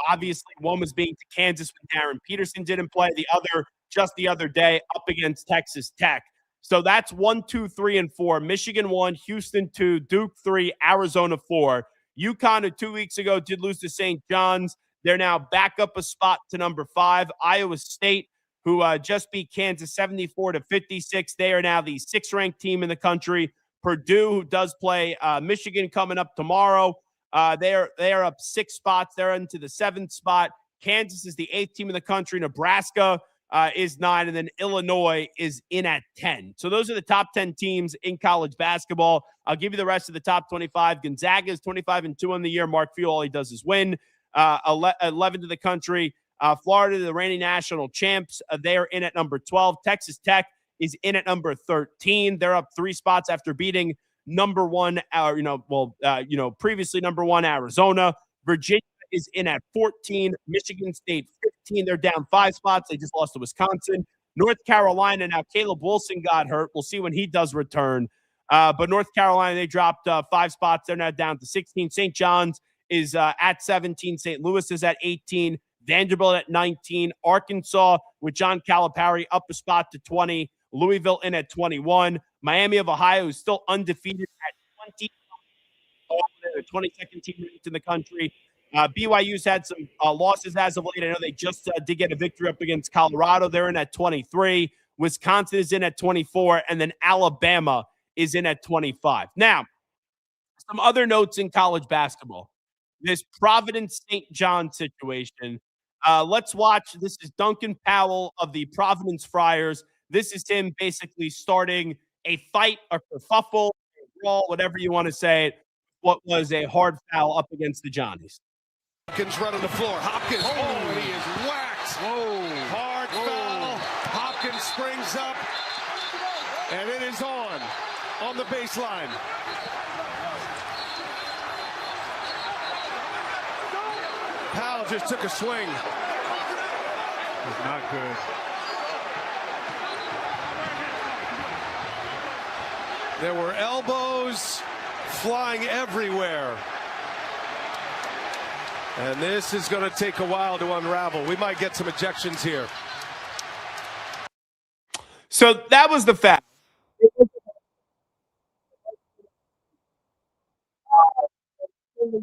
Obviously one was being to Kansas when Darren Peterson didn't play. The other just the other day up against Texas Tech. So that's 1, 2, 3, and 4. Michigan 1, Houston 2, Duke 3, Arizona 4. UConn 2 weeks ago did lose to St. John's. They're now back up a spot to number 5. Iowa State, who just beat Kansas 74-56. They are now the 6th-ranked team in the country. Purdue, who does play Michigan coming up tomorrow. They are up 6 spots. They're into the 7th spot. Kansas is the 8th team in the country. Nebraska is 9, and then Illinois is in at 10. So those are the top 10 teams in college basketball. I'll give you the rest of the top 25. Gonzaga is 25-2 on the year. Mark Few, all he does is win. 11 to the country. Florida, the reigning national champs, they are in at number 12. Texas Tech is in at number 13. They're up 3 spots after beating number 1, previously number 1 Arizona. Virginia is in at 14. Michigan State 15. They're down 5 spots. They just lost to Wisconsin. North Carolina, now Caleb Wilson got hurt. We'll see when he does return. But North Carolina, they dropped 5 spots. They're now down to 16. St. John's is at 17. St. Louis is at 18. Vanderbilt at 19. Arkansas with John Calipari up a spot to 20. Louisville in at 21. Miami of Ohio is still undefeated at 20. The 22nd team ranked in the country. BYU's had some losses as of late. I know they just did get a victory up against Colorado. They're in at 23. Wisconsin is in at 24. And then Alabama is in at 25. Now, some other notes in college basketball. This Providence St. John situation. Let's watch. This is Duncan Powell of the Providence Friars. This is him basically starting a fight, a kerfuffle, a brawl, whatever you want to say it. What was a hard foul up against the Johnnies. Hopkins running the floor. Hopkins, he is whacked. Hard foul. Hopkins springs up, and it is on the baseline. Powell just took a swing. It's not good. There were elbows flying everywhere. And this is going to take a while to unravel. We might get some ejections here. So that was the foul.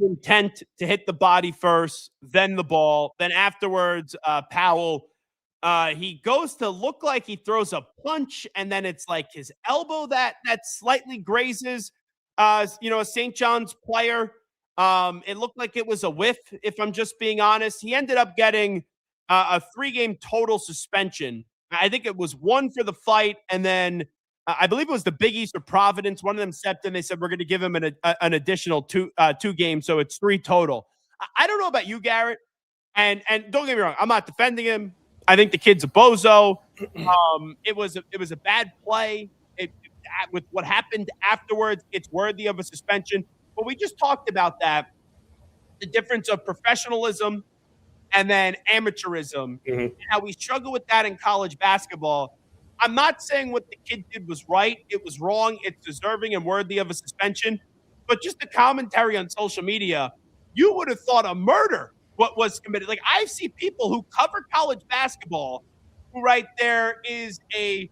Intent to hit the body first, then the ball. Then afterwards, Powell, he goes to look like he throws a punch, and then it's like his elbow that slightly grazes, a St. John's player. It looked like it was a whiff, if I'm just being honest. He ended up getting a 3-game total suspension. I think it was 1 for the fight, and then I believe it was the Big East or Providence. One of them stepped in. They said, we're going to give him an additional 2 games, so it's 3 total. I don't know about you, Garrett, and don't get me wrong. I'm not defending him. I think the kid's a bozo. It was a bad play. With what happened afterwards, it's worthy of a suspension. But we just talked about that, the difference of professionalism and then amateurism, and how we struggle with that in college basketball. I'm not saying what the kid did was right. It was wrong. It's deserving and worthy of a suspension. But just the commentary on social media, you would have thought a murder what was committed. Like, I see people who cover college basketball who there is a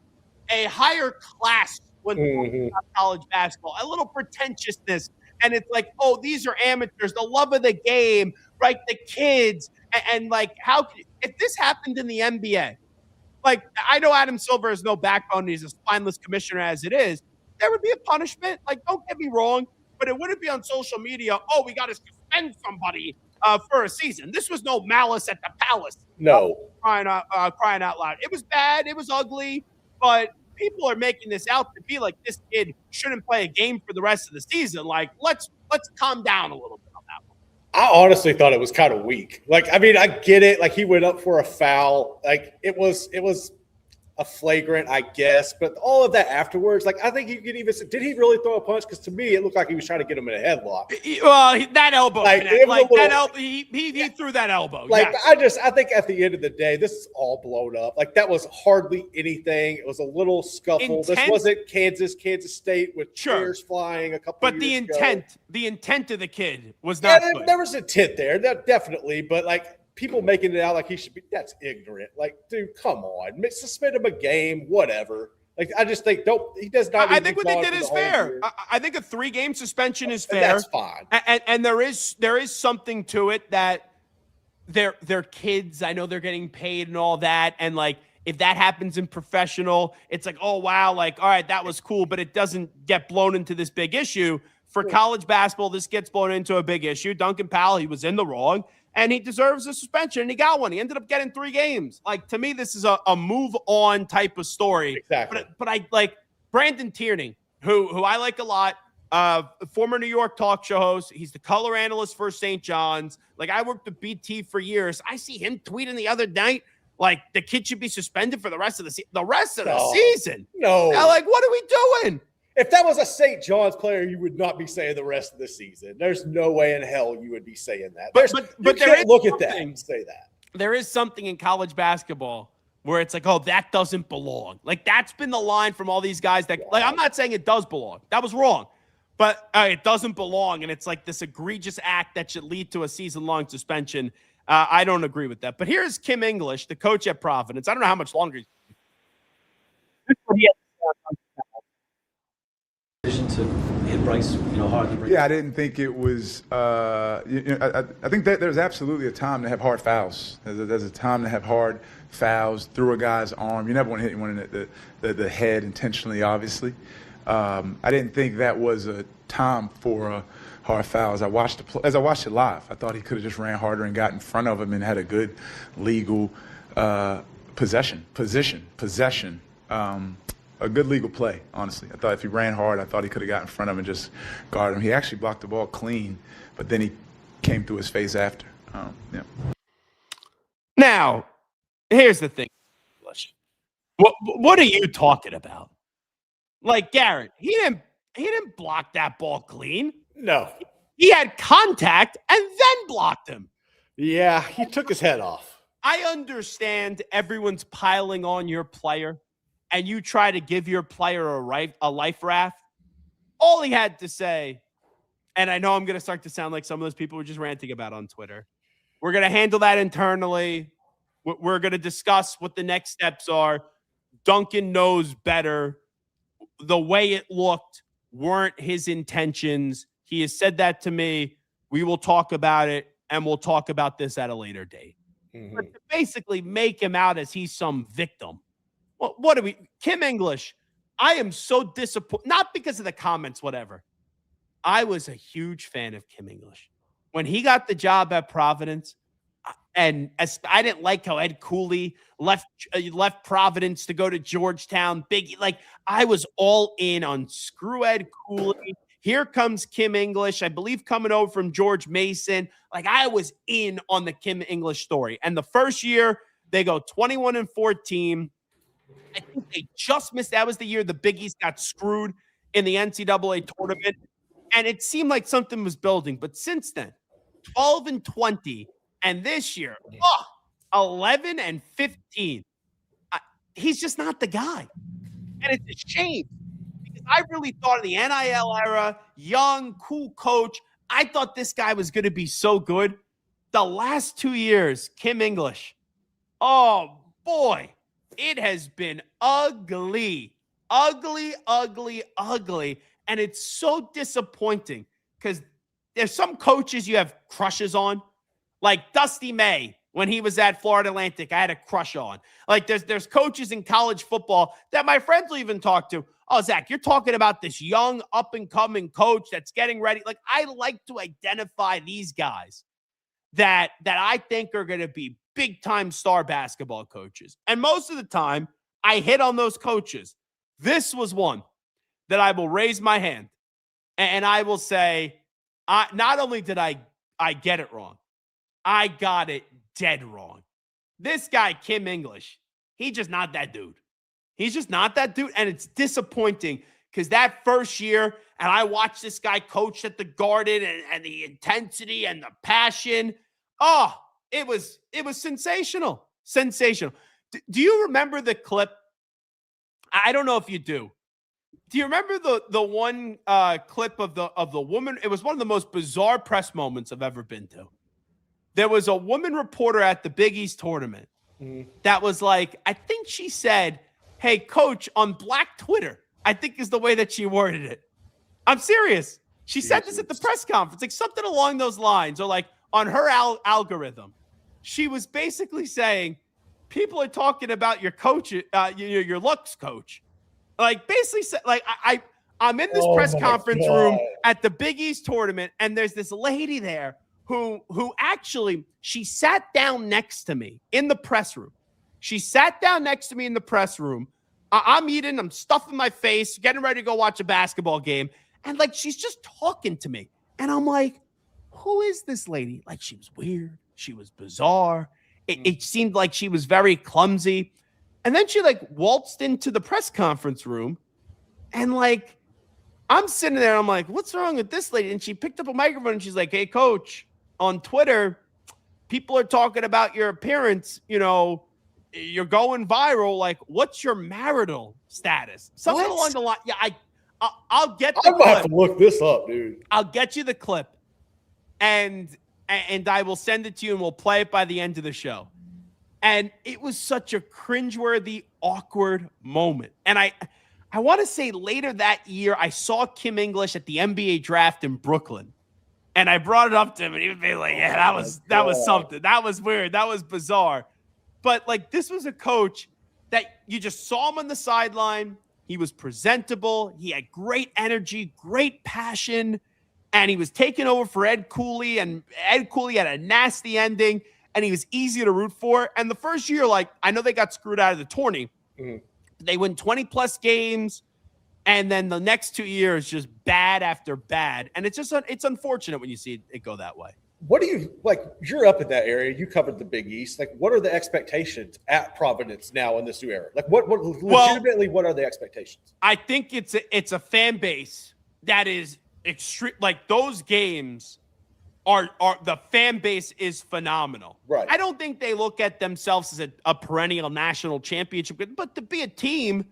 higher class when talking about college basketball, a little pretentiousness. And it's like, oh, these are amateurs, the love of the game, right? The kids. And like, if this happened in the NBA, like, I know Adam Silver has no backbone. He's a spineless commissioner as it is. There would be a punishment. Like, don't get me wrong, but it wouldn't be on social media. Oh, we got to suspend somebody for a season. This was no Malice at the Palace. No. Crying out loud. It was bad. It was ugly. But people are making this out to be like this kid shouldn't play a game for the rest of the season. Like, let's let's calm down a little bit on that one. I honestly thought it was kind of weak. Like, I mean, I get it. Like, he went up for a foul. Like, it was a flagrant, I guess. But all of that afterwards, like, I think you could even say, did he really throw a punch? Because to me, it looked like he was trying to get him in a headlock. Well, that elbow, Like, that elbow, he threw that elbow. Like, yes. I think at the end of the day, this is all blown up. Like, that was hardly anything. It was a little scuffle. This wasn't Kansas State with chairs flying a couple But of the years intent of the kid was not good. There was intent there, that definitely. But, like, people making it out like he should be, that's ignorant. Like, dude, come on. Suspend him a game, whatever. Like, I just think he does not. I think what they did is fair. I think a 3-game suspension is fair. That's fine. And there is something to it that they're kids. I know they're getting paid and all that. And like, if that happens in professional, it's like, oh wow, like, all right, that was cool, but it doesn't get blown into this big issue. For college basketball, this gets blown into a big issue. Duncan Powell, he was in the wrong. And he deserves a suspension, and he got one. He ended up getting 3 games. Like, to me, this is a move-on type of story. Exactly. But I like Brandon Tierney, who I like a lot, former New York talk show host. He's the color analyst for St. John's. Like, I worked with BT for years. I see him tweeting the other night, like, the kid should be suspended for the rest of the season. The rest of the season? No. Now, like, what are we doing? If that was a St. John's player, you would not be saying the rest of the season. There's no way in hell you would be saying that. But there is look at that and say that. There is something in college basketball where it's like, oh, that doesn't belong. Like, that's been the line from all these guys that, like, I'm not saying it does belong. That was wrong. But it doesn't belong, and it's like this egregious act that should lead to a season-long suspension. I don't agree with that. But here's Kim English, the coach at Providence. I don't know how much longer he's to hit Bryce, hard to break. Yeah, I didn't think it was. I think that there's absolutely a time to have hard fouls. There's a time to have hard fouls through a guy's arm. You never want to hit anyone in the head intentionally, obviously. I didn't think that was a time for a hard foul. As I watched it live, I thought he could have just ran harder and got in front of him and had a good legal possession. A good legal play, honestly. I thought if he ran hard, I thought he could have got in front of him and just guarded him. He actually blocked the ball clean, but then he came through his face after. Yeah. Now, here's the thing. What are you talking about? Like, Garrett, he didn't block that ball clean. No. He had contact and then blocked him. Yeah, he took his head off. I understand everyone's piling on your player, and you try to give your player a life raft. All he had to say, and I know I'm going to start to sound like some of those people were just ranting about on Twitter, we're going to handle that internally. We're going to discuss what the next steps are. Duncan knows better. The way it looked weren't his intentions. He has said that to me. We will talk about it, and we'll talk about this at a later date. Mm-hmm. But to basically make him out as he's some victim. Well, what do we – Kim English, I am so disappointed. Not because of the comments, whatever. I was a huge fan of Kim English. When he got the job at Providence, and I didn't like how Ed Cooley left Providence to go to Georgetown. I was all in on screw Ed Cooley. Here comes Kim English, I believe coming over from George Mason. Like, I was in on the Kim English story. And the first year, they go 21-14. I think they just missed. That was the year the Big East got screwed in the NCAA tournament. And it seemed like something was building. But since then, 12-20. And this year, 11-15. He's just not the guy. And it's a shame. Because I really thought in the NIL era, young, cool coach, I thought this guy was going to be so good. The last 2 years, Kim English, oh, boy. It has been ugly. And it's so disappointing because there's some coaches you have crushes on. Like Dusty May, when he was at Florida Atlantic, I had a crush on. Like there's coaches in college football that my friends will even talk to. Oh, Zach, you're talking about this young up-and-coming coach that's getting ready. Like, I like to identify these guys that I think are going to be big-time star basketball coaches. And most of the time, I hit on those coaches. This was one that I will raise my hand, and I will say, not only did I get it wrong, I got it dead wrong. This guy, Kim English, he's just not that dude. He's just not that dude. And it's disappointing because that first year, and I watched this guy coach at the Garden and the intensity and the passion. Oh, it was sensational. Sensational. Do you remember the clip? I don't know if you do. Do you remember the one clip of the woman? It was one of the most bizarre press moments I've ever been to. There was a woman reporter at the Big East tournament that was like, I think she said, "Hey, coach," on Black Twitter, I think is the way that she worded it. I'm serious. She said this at the press conference, like something along those lines, or like on her algorithm. She was basically saying, people are talking about your coach, your looks coach. Like basically, like I'm in this press conference room at the Big East tournament, and there's this lady there who actually, she sat down next to me in the press room. She sat down next to me in the press room. I'm eating, I'm stuffing my face, getting ready to go watch a basketball game. And like, she's just talking to me. And I'm like, who is this lady? Like, she was weird. She was bizarre. It seemed like she was very clumsy. And then she like waltzed into the press conference room. And like, I'm sitting there. I'm like, what's wrong with this lady? And she picked up a microphone and she's like, "Hey, coach, on Twitter, people are talking about your appearance. You know, you're going viral. Like, what's your marital status?" Something along the line. Yeah, I'll get the I'm clip. gonna have to look this up, dude. I'll get you the clip, and I will send it to you, and we'll play it by the end of the show. And it was such a cringeworthy, awkward moment. And I want to say later that year, I saw Kim English at the NBA draft in Brooklyn. And I brought it up to him, and he would be like, "Yeah, that was something. That was weird. That was bizarre." But like, this was a coach that you just saw him on the sideline. He was presentable. He had great energy, great passion, and he was taking over for Ed Cooley. And Ed Cooley had a nasty ending, and he was easy to root for. And the first year, like, I know they got screwed out of the tourney. They win 20-plus games. And then the next 2 years, just bad after bad. And it's just, it's unfortunate when you see it go that way. What do you, like, you're up in that area. You covered the Big East. Like, what are the expectations at Providence now in this new era? Like, legitimately, what are the expectations? I think it's a fan base that is extreme. Like, those games are the fan base is phenomenal. Right. I don't think they look at themselves as a perennial national championship, but to be a team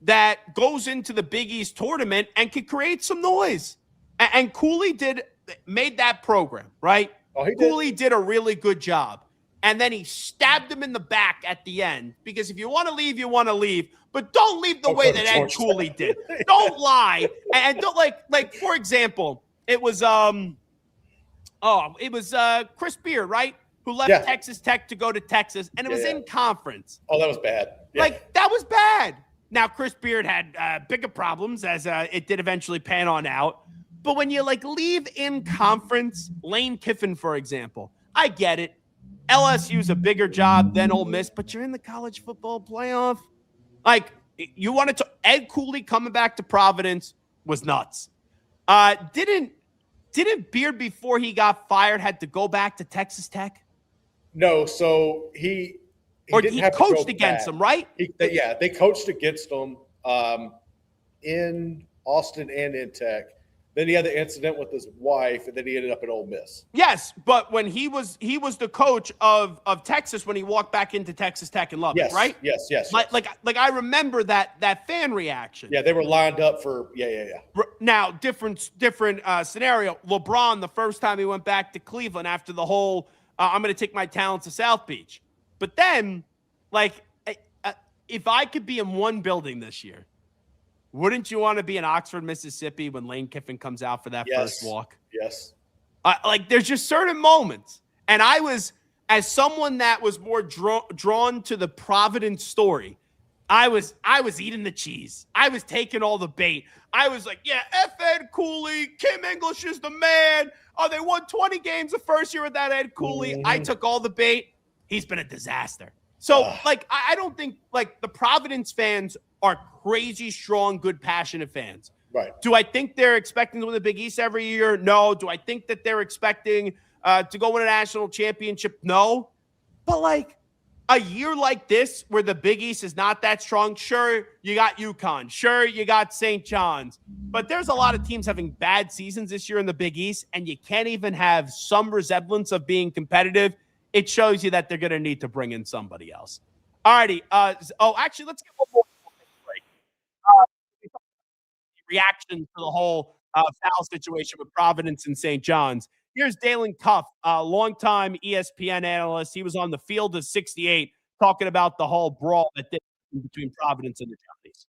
that goes into the Big East tournament and can create some noise. And Cooley made that program, right? Oh, he did. Cooley did a really good job. And then he stabbed him in the back at the end, because if you want to leave, you want to leave, but don't leave the way that Ed Cooley did. Don't lie. And don't like, for example, it was Chris Beard, right? Who left Texas Tech to go to Texas, and it was in conference. Oh, that was bad. Yeah. Like, that was bad. Now, Chris Beard had bigger problems, as it did eventually pan on out. But when you, like, leave in conference, Lane Kiffin, for example, I get it. LSU's a bigger job than Ole Miss, but you're in the college football playoff. Like, you wanted to – Ed Cooley coming back to Providence was nuts. Didn't Beard, before he got fired, had to go back to Texas Tech? No, so he coached against them, right? They coached against them in Austin and in Tech. Then he had the incident with his wife, and then he ended up at Ole Miss. Yes, but when he was the coach of Texas when he walked back into Texas Tech and Lubbock, right? Yes. Like I remember that fan reaction. Yeah, they were lined up for Now, different scenario. LeBron, the first time he went back to Cleveland after the whole I'm going to take my talents to South Beach. But then, like, if I could be in one building this year, wouldn't you want to be in Oxford, Mississippi when Lane Kiffin comes out for that first walk? Yes. Like, there's just certain moments. And I was, as someone that was more drawn to the Providence story, I was eating the cheese. I was taking all the bait. I was like, yeah, F. Ed Cooley, Kim English is the man. Oh, they won 20 games the first year with that Ed Cooley. I took all the bait. He's been a disaster. So, like, I don't think, like, the Providence fans are crazy, strong, good, passionate fans. Right. Do I think they're expecting to win the Big East every year? No. Do I think that they're expecting to go win a national championship? No. But like a year like this where the Big East is not that strong, sure, you got UConn. Sure, you got St. John's. But there's a lot of teams having bad seasons this year in the Big East, and you can't even have some resemblance of being competitive. It shows you that they're going to need to bring in somebody else. All righty. Actually, let's get one more break. Reaction to the whole foul situation with Providence and St. John's. Here's Dalen Cuff, a longtime ESPN analyst. He was on the field of 68 talking about the whole brawl that did between Providence and the Johnnies.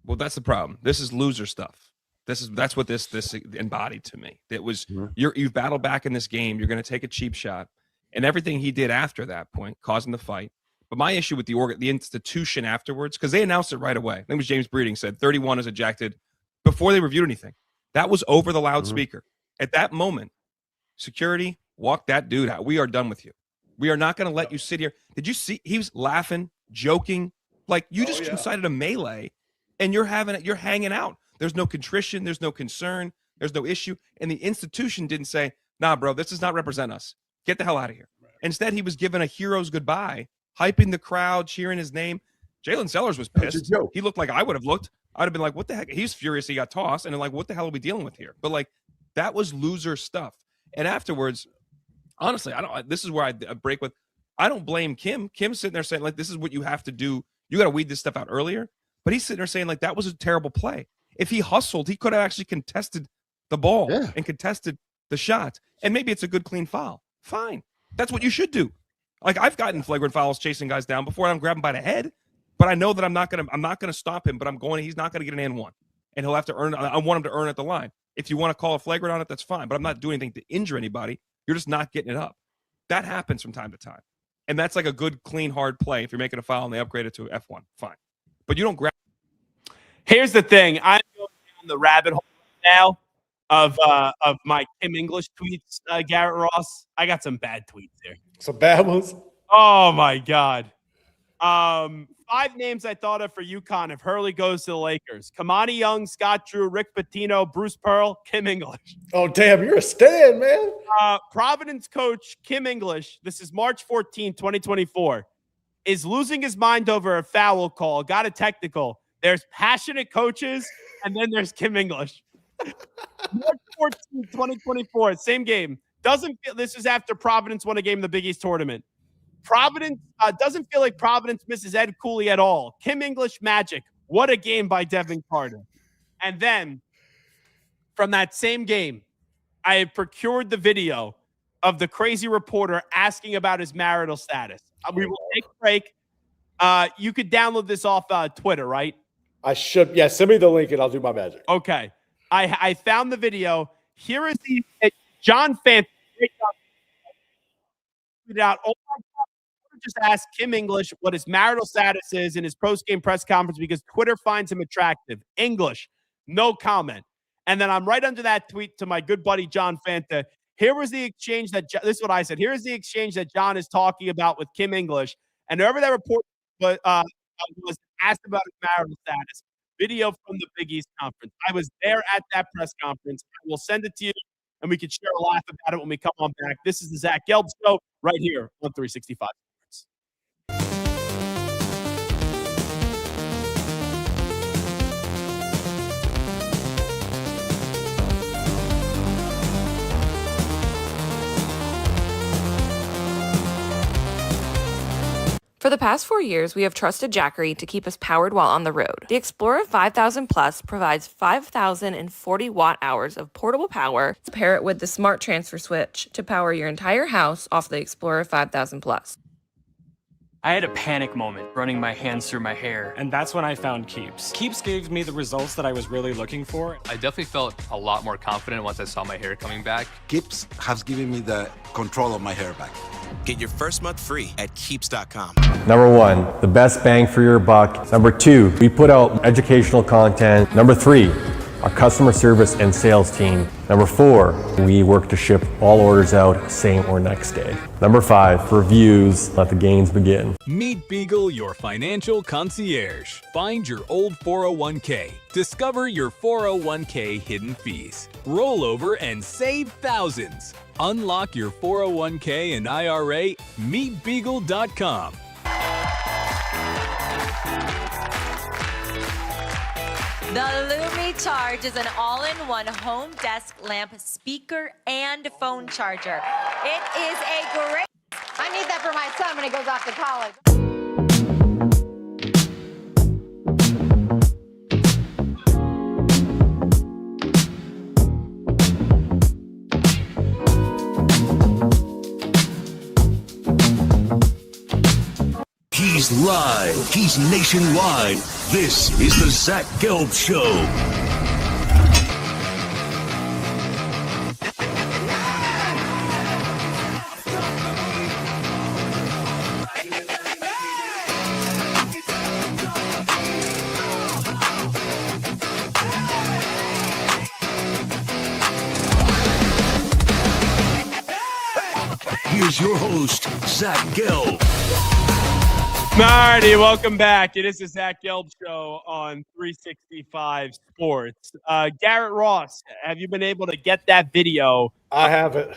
Well, that's the problem. This is loser stuff. That's what this embodied to me. It was you've battled back in this game. You're going to take a cheap shot, and everything he did after that point, causing the fight. But my issue with the institution afterwards, because they announced it right away. I think it was James Breeding said 31 is ejected before they reviewed anything. That was over the loudspeaker. At that moment, security walked that dude out. We are done with you. We are not going to let you sit here. Did you see? He was laughing, joking, like you just incited a melee, and you're hanging out. There's no contrition. There's no concern. There's no issue. And the institution didn't say, "Nah, bro, this does not represent us. Get the hell out of here." Instead, he was given a hero's goodbye, hyping the crowd, cheering his name. Jalen Sellers was pissed. He looked like I would have looked. I'd have been like, "What the heck?" He's furious. He got tossed, and then like, "What the hell are we dealing with here?" But like. That was loser stuff. And afterwards, honestly, this is where I break with, I don't blame Kim. Kim's sitting there saying, like, this is what you have to do. You got to weed this stuff out earlier. But he's sitting there saying, like, that was a terrible play. If he hustled, he could have actually contested the ball and contested the shot. And maybe it's a good, clean foul. Fine. That's what you should do. Like, I've gotten flagrant fouls chasing guys down before, and I'm grabbing by the head. But I know that I'm not gonna stop him, but he's not gonna get an and one. And he'll have to earn. I want him to earn at the line. If you want to call a flagrant on it, that's fine. But I'm not doing anything to injure anybody. You're just not getting it up. That happens from time to time. And that's like a good, clean, hard play. If you're making a foul and they upgrade it to F1, fine. But you don't grab. Here's the thing. I'm going down the rabbit hole now of my Kim English tweets, Garrett Ross. I got some bad tweets here. Some bad ones? Oh, my God. 5 names I thought of for UConn if Hurley goes to the Lakers. Kamani Young, Scott Drew, Rick Pitino, Bruce Pearl, Kim English. Oh, damn, you're a stan, man. Providence coach Kim English, this is March 14, 2024, is losing his mind over a foul call, got a technical. There's passionate coaches, and then there's Kim English. March 14, 2024, same game. This is after Providence won a game in the Big East tournament. Providence doesn't feel like Providence misses Ed Cooley at all. Kim English magic. What a game by Devin Carter. And then from that same game, I had procured the video of the crazy reporter asking about his marital status. We will take a break. You could download this off Twitter, right? I should. Yeah, send me the link and I'll do my magic. Okay. I found the video. Here is the John Fant. Out. Oh my God. Just ask Kim English what his marital status is in his post-game press conference because Twitter finds him attractive. English, no comment. And then I'm right under that tweet to my good buddy John Fanta. Here was the exchange this is what I said. Here is the exchange that John is talking about with Kim English. And whoever that report was asked about his marital status. Video from the Big East Conference. I was there at that press conference. I will send it to you, and we can share a laugh about it when we come on back. This is the Zach Gelb Show right here on 365. For the past 4 years, we have trusted Jackery to keep us powered while on the road. The Explorer 5000 Plus provides 5,040 watt hours of portable power. Pair it with the smart transfer switch to power your entire house off the Explorer 5000 Plus. I had a panic moment running my hands through my hair, and that's when I found Keeps. Keeps gave me the results that I was really looking for. I definitely felt a lot more confident once I saw my hair coming back. Keeps has given me the control of my hair back. Get your first month free at Keeps.com. Number 1, the best bang for your buck. Number 2, we put out educational content. Number 3, our customer service and sales team. Number 4, we work to ship all orders out same or next day. Number 5, reviews, let the games begin. Meet Beagle, your financial concierge. Find your old 401k. Discover your 401k hidden fees. Roll over and save thousands. Unlock your 401k and IRA. MeetBeagle.com. The Lumi Charge is an all-in-one home desk lamp, speaker, and phone charger. It is a great... I need that for my son when he goes off to college. He's live. He's nationwide. This is the Zach Gelb Show. Here's your host, Zach Gelb. Alrighty, welcome back. It is the Zach Gelb Show on 365 Sports. Garrett Ross, have you been able to get that video? I have it.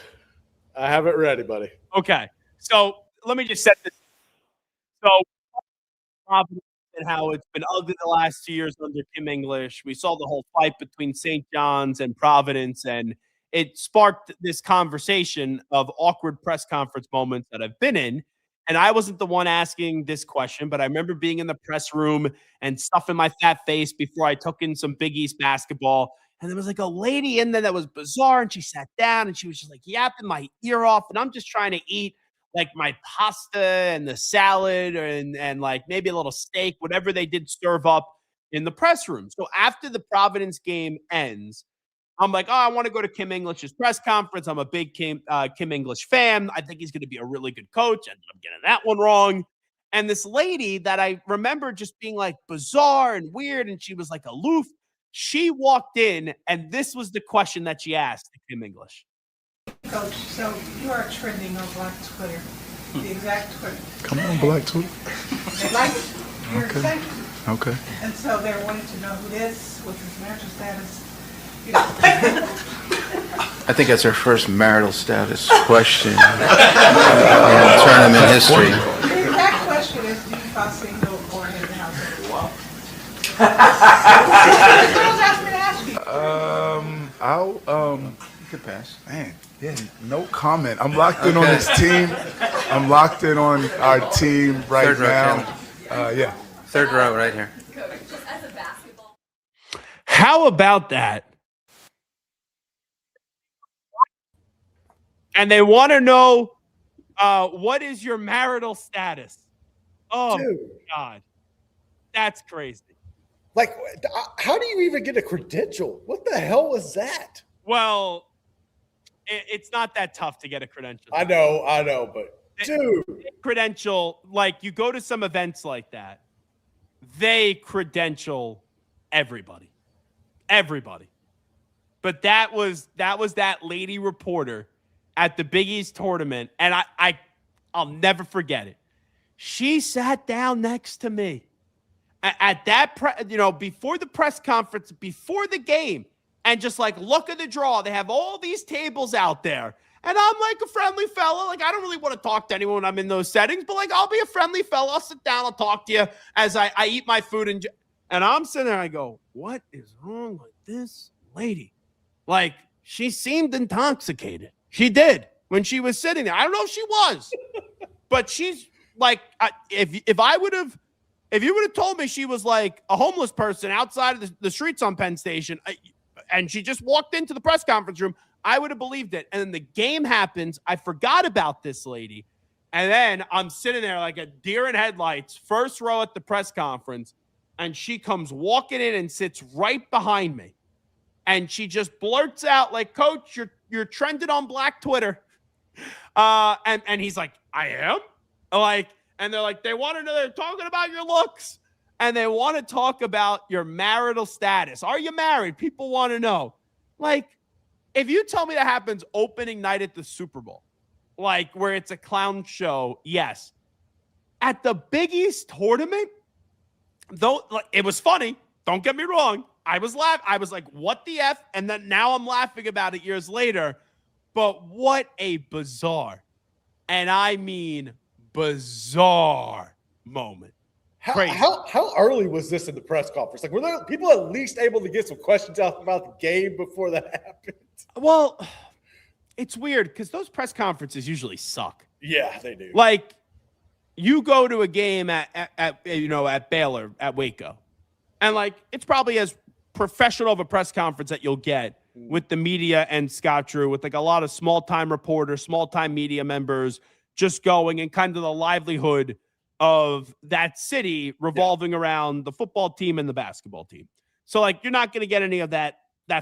I have it ready, buddy. Okay, so let me just set this. So, Providence and how it's been ugly the last 2 years under Kim English. We saw the whole fight between St. John's and Providence, and it sparked this conversation of awkward press conference moments that I've been in. And I wasn't the one asking this question, but I remember being in the press room and stuffing my fat face before I took in some Big East basketball. And there was like a lady in there that was bizarre, and she sat down and she was just like yapping my ear off. And I'm just trying to eat like my pasta and the salad and like maybe a little steak, whatever they did serve up in the press room. So after the Providence game ends, I'm like, oh, I want to go to Kim English's press conference. I'm a big Kim English fan. I think he's going to be a really good coach. And I'm getting that one wrong. And this lady that I remember just being like bizarre and weird, and she was like aloof. She walked in, and this was the question that she asked to Kim English. Coach, so you are trending on Black Twitter. The exact Twitter. Come on, Black Twitter. They like your okay. Okay. And so they're wanting to know who this, what's his marital status. I think that's our first marital status question in tournament history. The exact question is, do you fall single or in the house? Wow. Asked me to ask you. You could pass. Man, yeah, no comment. I'm locked in on this team. I'm locked in on our team right Third now. Yeah. Third row right here. How about that? And they want to know what is your marital status? Oh, Dude. God. That's crazy. Like, how do you even get a credential? What the hell was that? Well, it's not that tough to get a credential. I know, but dude. Credential, like you go to some events like that, they credential everybody. Everybody. But that was that lady reporter at the Big East tournament, and I'll never forget it. She sat down next to me at that, before the press conference, before the game, and just like, look at the draw. They have all these tables out there, and I'm like a friendly fella. Like, I don't really want to talk to anyone when I'm in those settings, but like, I'll be a friendly fella. I'll sit down. I'll talk to you as I eat my food, and I'm sitting there. I go, what is wrong with this lady? Like, she seemed intoxicated. She did when she was sitting there. I don't know if she was, but she's like, if you would have told me she was like a homeless person outside of the streets on Penn Station, and she just walked into the press conference room, I would have believed it. And then the game happens. I forgot about this lady. And then I'm sitting there like a deer in headlights, first row at the press conference. And she comes walking in and sits right behind me. And she just blurts out like, Coach, you're trending on Black Twitter. And he's like, I am? Like, and they're like, they want to know, they're talking about your looks. and they want to talk about your marital status. Are you married? People want to know. Like, if you tell me that happens opening night at the Super Bowl, like where it's a clown show, yes. At the Big East tournament, though, like, it was funny. Don't get me wrong. I was laughing. I was like, what the F? And then now I'm laughing about it years later. But what a bizarre, and I mean bizarre moment. How early was this in the press conference? Like, were there people at least able to get some questions out about the game before that happened? Well, it's weird because those press conferences usually suck. Yeah, they do. Like, you go to a game at Baylor at Waco, and like it's probably as professional of a press conference that you'll get with the media and Scott Drew, with like a lot of small-time reporters, small-time media members just going, and kind of the livelihood of that city revolving around the football team and the basketball team. So like you're not going to get any of that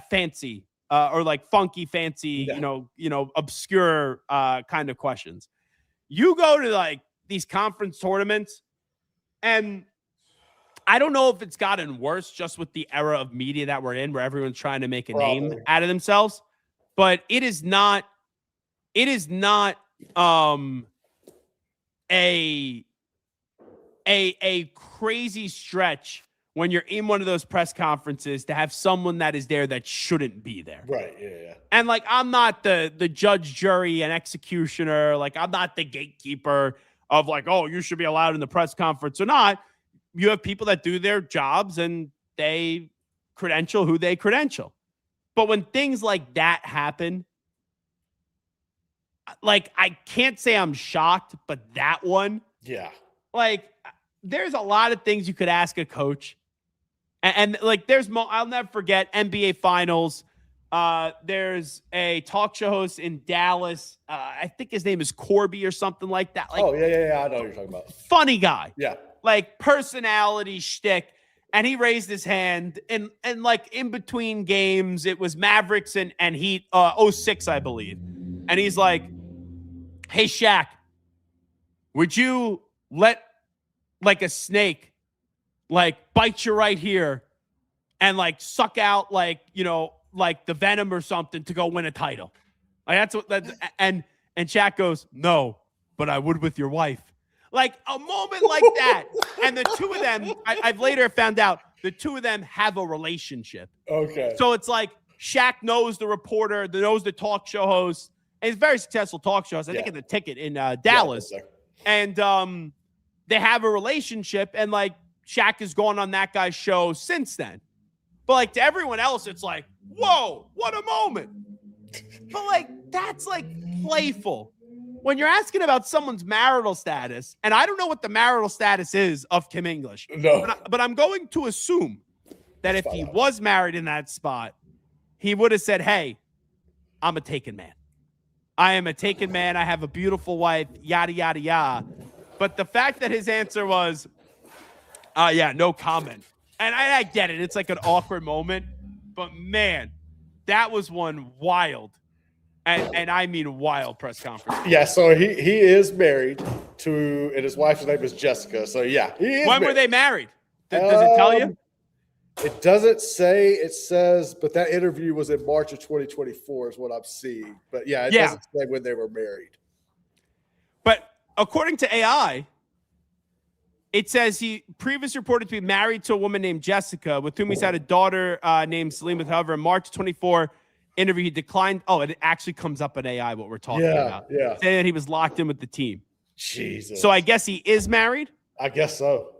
fancy or like funky, fancy, obscure kind of questions. You go to like these conference tournaments, and I don't know if it's gotten worse just with the era of media that we're in, where everyone's trying to make a name out of themselves, but it is not a crazy stretch when you're in one of those press conferences to have someone that is there that shouldn't be there. Right. Yeah. And like, I'm not the judge, jury, and executioner. Like, I'm not the gatekeeper of like, oh, you should be allowed in the press conference or not. You have people that do their jobs and they credential who they credential. But when things like that happen, like, I can't say I'm shocked, but that one, yeah. Like, there's a lot of things you could ask a coach. And like, I'll never forget NBA Finals. There's a talk show host in Dallas. I think his name is Corby or something like that. Like, oh, yeah. I know what you're talking about. Funny guy. Yeah. Like, personality shtick. And he raised his hand. And like, in between games, it was Mavericks and Heat, 06, I believe. And he's like, hey, Shaq, would you let like a snake like bite you right here and like suck out like, like the venom or something to go win a title? Like, and Shaq goes, no, but I would with your wife. Like, a moment like that. And the two of them, I've later found out the two of them have a relationship. Okay. So it's like Shaq knows the reporter, knows the talk show host, and it's very successful talk shows. I think it's a ticket in Dallas. Yeah, and they have a relationship, and like Shaq has gone on that guy's show since then. But like, to everyone else, it's like, whoa, what a moment. But like, that's like playful. When you're asking about someone's marital status, and I don't know what the marital status is of Kim English, but I'm going to assume that if he was married in that spot, he would have said, hey, I'm a taken man. I am a taken man. I have a beautiful wife, yada, yada, yada. But the fact that his answer was, yeah, no comment. And I get it. It's like an awkward moment. But, man, that was one wild, and I mean wild press conference. Yeah, so he is married to, and his wife's name is Jessica. So, yeah, he is When were they married? Does it tell you? It doesn't say. It says, but that interview was in March of 2024 is what I'm seeing. But, yeah, it doesn't say when they were married. But according to AI, it says he previously reported to be married to a woman named Jessica, with whom he's had a daughter named Selima. However, in March 24 interview, he declined. Oh, it actually comes up in AI what we're talking about. Yeah. Saying that he was locked in with the team. Jesus. So I guess he is married? I guess so.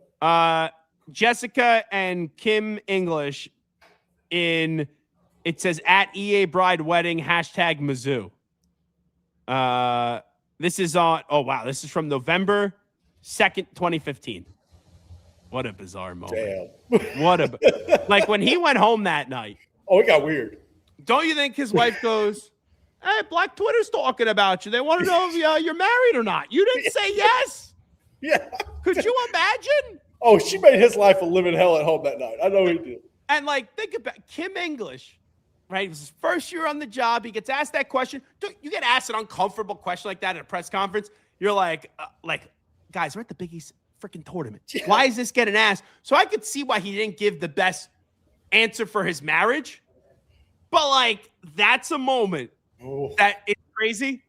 Jessica and Kim English it says at EA Bride Wedding, #Mizzou. This is on, this is from November 2nd, 2015. What a bizarre moment. Damn. Like, when he went home that night. Oh, it got weird. Don't you think his wife goes, hey, Black Twitter's talking about you. They want to know if you're married or not. You didn't say yes. Yeah. Could you imagine? Oh, she made his life a living hell at home that night. I know he did. And like, think about Kim English, right? It was his first year on the job. He gets asked that question. You get asked an uncomfortable question like that at a press conference. You're like, guys, we're at the Big East freaking tournament. Why is this getting asked? So I could see why he didn't give the best answer for his marriage. But, like, that's a moment that is crazy.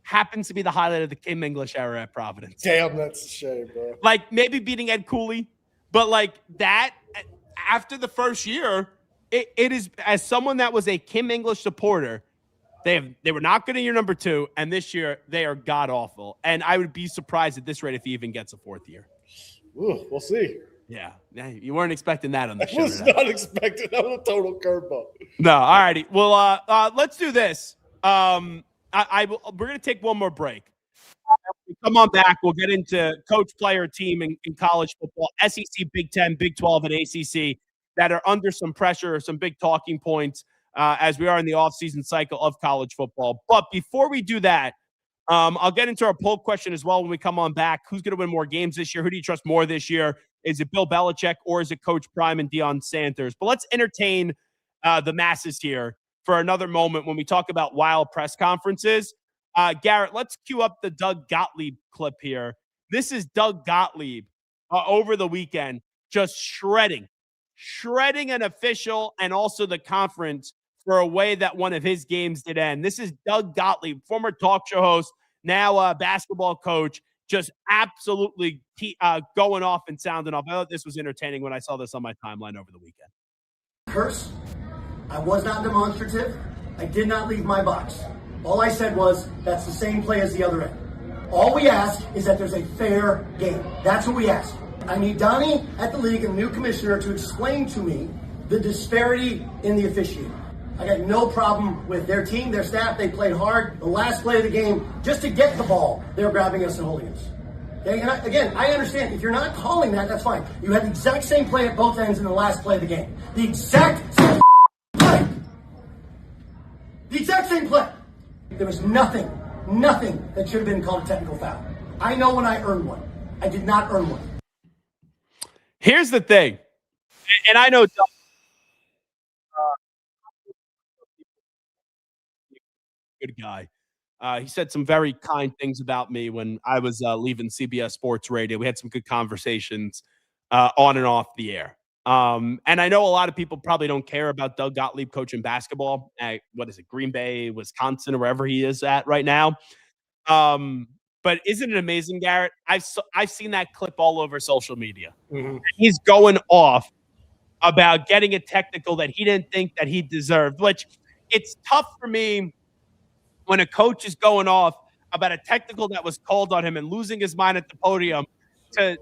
Happens to be the highlight of the Kim English era at Providence. Damn, that's a shame, bro. Like, maybe beating Ed Cooley. But, like, that, after the first year, it is, as someone that was a Kim English supporter, they were not good in year number 2, and this year they are god-awful. And I would be surprised at this rate if he even gets a 4th year. Ooh, we'll see. Yeah, you we're expecting that on the show. I was not expecting that. Was a total curveball. No, all righty. Well, let's do this. We're going to take one more break. Come on back. We'll get into coach, player, team in college football, SEC, Big 10, Big 12, and ACC that are under some pressure, some big talking points as we are in the offseason cycle of college football. But before we do that, I'll get into our poll question as well when we come on back. Who's going to win more games this year? Who do you trust more this year? Is it Bill Belichick or is it Coach Prime and Deion Sanders? But let's entertain the masses here for another moment when we talk about wild press conferences. Garrett, let's cue up the Doug Gottlieb clip here. This is Doug Gottlieb over the weekend just shredding an official and also the conference for a way that one of his games did end. This is Doug Gottlieb, former talk show host, now a basketball coach, just absolutely going off and sounding off. I thought this was entertaining when I saw this on my timeline over the weekend. Curse. I was not demonstrative. I did not leave my box. All I said was, that's the same play as the other end. All we ask is that there's a fair game. That's what we ask. I need Donnie at the league and the new commissioner to explain to me the disparity in the officiating. I got no problem with their team, their staff. They played hard. The last play of the game, just to get the ball, they were grabbing us and holding us. Okay? And I understand. If you're not calling that, that's fine. You had the exact same play at both ends in the last play of the game. The exact same play. The exact same play. There was nothing that should have been called a technical foul. I know when I earned one. I did not earn one. Here's the thing, and I know Doug, good guy. He said some very kind things about me when I was leaving CBS Sports Radio. We had some good conversations on and off the air. And I know a lot of people probably don't care about Doug Gottlieb coaching basketball at, Green Bay, Wisconsin, or wherever he is at right now. But isn't it amazing, Garrett? I've seen that clip all over social media. Mm-hmm. He's going off about getting a technical that he didn't think that he deserved, which it's tough for me when a coach is going off about a technical that was called on him and losing his mind at the podium to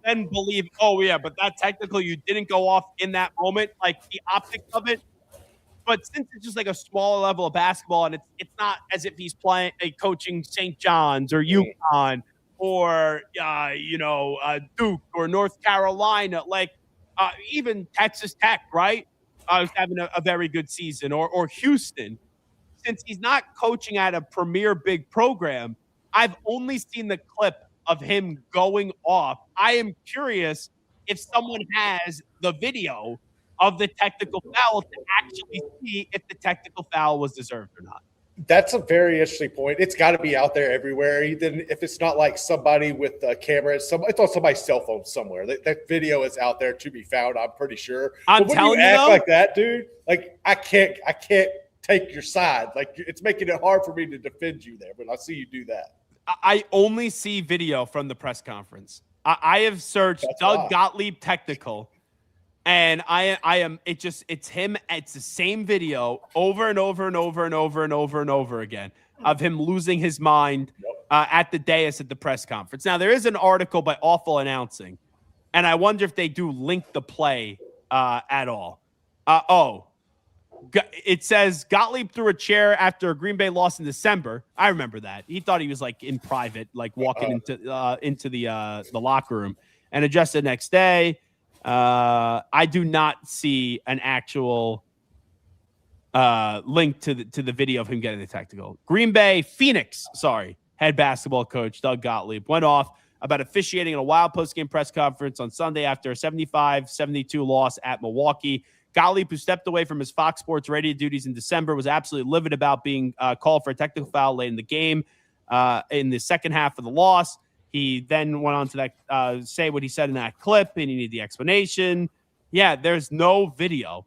then believe, oh, yeah, but that technical, you didn't go off in that moment, like the optics of it. But since it's just like a smaller level of basketball and it's not as if he's coaching St. John's or UConn or, Duke or North Carolina, even Texas Tech, right? Was having a very good season or Houston. Since he's not coaching at a premier big program, I've only seen the clip of him going off. I am curious if someone has the video of the technical foul to actually see if the technical foul was deserved or not. That's a very interesting point. It's got to be out there everywhere. Even if it's not like somebody with a camera, it's on somebody's cell phone somewhere. That video is out there to be found, I'm pretty sure. I'm but when telling you act though, like that, dude, like I can't take your side. Like it's making it hard for me to defend you there when I see you do that. I only see video from the press conference. I have searched Doug Gottlieb technical. And it's him. It's the same video over and over and over and over and over and over again of him losing his mind at the dais at the press conference. Now, there is an article by Awful Announcing, and I wonder if they do link the play at all. It says Gottlieb threw a chair after a Green Bay loss in December. I remember that. He thought he was like in private, like walking into the locker room, and adjusted the next day. I do not see an actual link to the video of him getting the technical. Green Bay, Phoenix, head basketball coach Doug Gottlieb went off about officiating in a wild post-game press conference on Sunday after a 75-72 loss at Milwaukee. Gottlieb, who stepped away from his Fox Sports radio duties in December, was absolutely livid about being called for a technical foul late in the game in the second half of the loss. He then went on to that say what he said in that clip, and he needed the explanation. Yeah, there's no video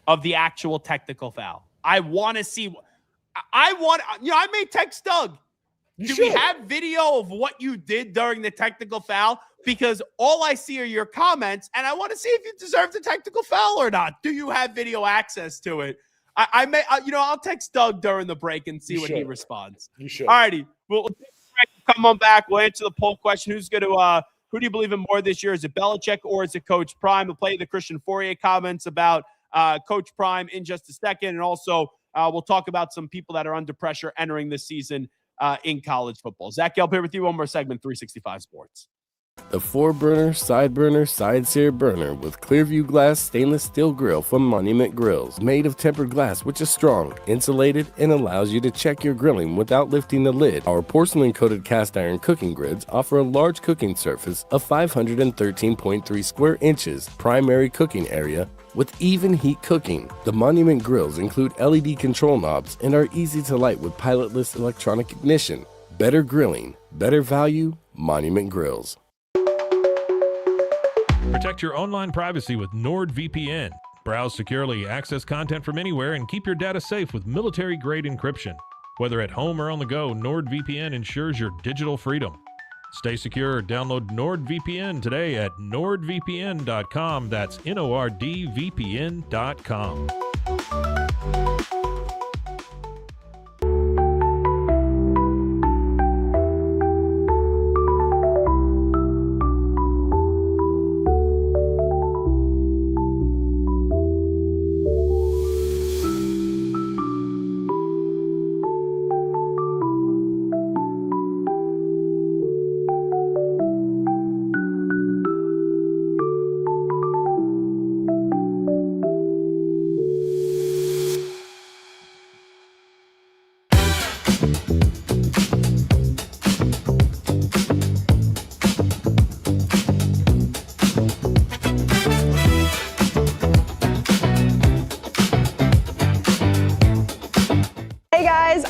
of the actual technical foul. I want to see. I may text Doug. Do we have video of what you did during the technical foul? Because all I see are your comments, and I want to see if you deserve the technical foul or not. Do you have video access to it? I'll text Doug during the break and see he responds. You should. All righty. We'll come on back. We'll answer the poll question. Who do you believe in more this year? Is it Belichick or is it Coach Prime? We'll play the Christian Fourier comments about Coach Prime in just a second. And also, we'll talk about some people that are under pressure entering this season in college football. Zach Gelb here with you. One more segment, 365 Sports. The 4-burner, side-burner, side-sear burner with Clearview Glass stainless steel grill from Monument Grills. Made of tempered glass, which is strong, insulated, and allows you to check your grilling without lifting the lid. Our porcelain-coated cast iron cooking grids offer a large cooking surface of 513.3 square inches, primary cooking area, with even heat cooking. The Monument Grills include LED control knobs and are easy to light with pilotless electronic ignition. Better grilling, better value, Monument Grills. Protect your online privacy with NordVPN. Browse securely, access content from anywhere, and keep your data safe with military-grade encryption. Whether at home or on the go, NordVPN ensures your digital freedom. Stay secure. Download NordVPN today at nordvpn.com. That's NORDVPN.com.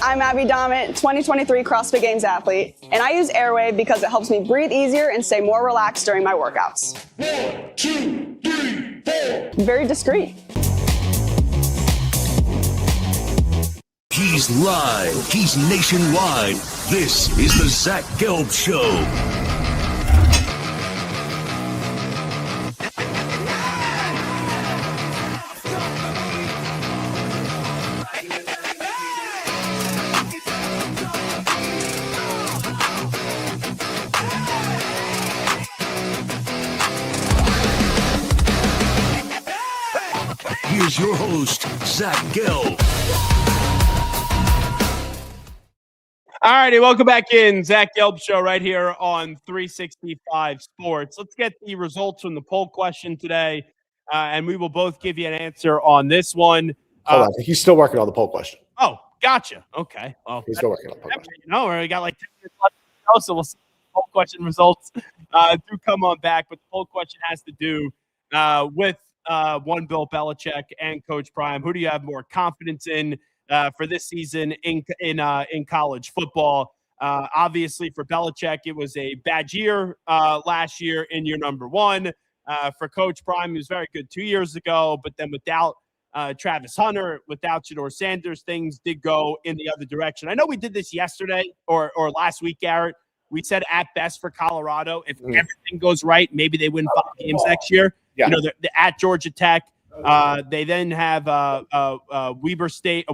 I'm Abby Domit, 2023 CrossFit Games athlete, and I use Airwave because it helps me breathe easier and stay more relaxed during my workouts. 1, 2, 3, 4. Very discreet. He's live. He's nationwide. This is the Zach Gelb Show. Here's your host, Zach Gelb. All righty, welcome back in. Zach Gelb Show right here on 365 Sports. Let's get the results from the poll question today, and we will both give you an answer on this one. Hold on, he's still working on the poll question. Oh, gotcha. Okay. Well, he's still working on the poll question. We got like 10 minutes left to go, so we'll see the poll question results do come on back. But the poll question has to do with one Bill Belichick and Coach Prime. Who do you have more confidence in for this season in college football? Obviously, for Belichick, it was a bad year last year in year number one. For Coach Prime, he was very good 2 years ago, but then without Travis Hunter, without Shedeur Sanders, things did go in the other direction. I know we did this yesterday or last week, Garrett. We said at best for Colorado, if everything goes right, maybe they win 5 games next year. Yeah. You know, they're at Georgia Tech. They then have Weber State,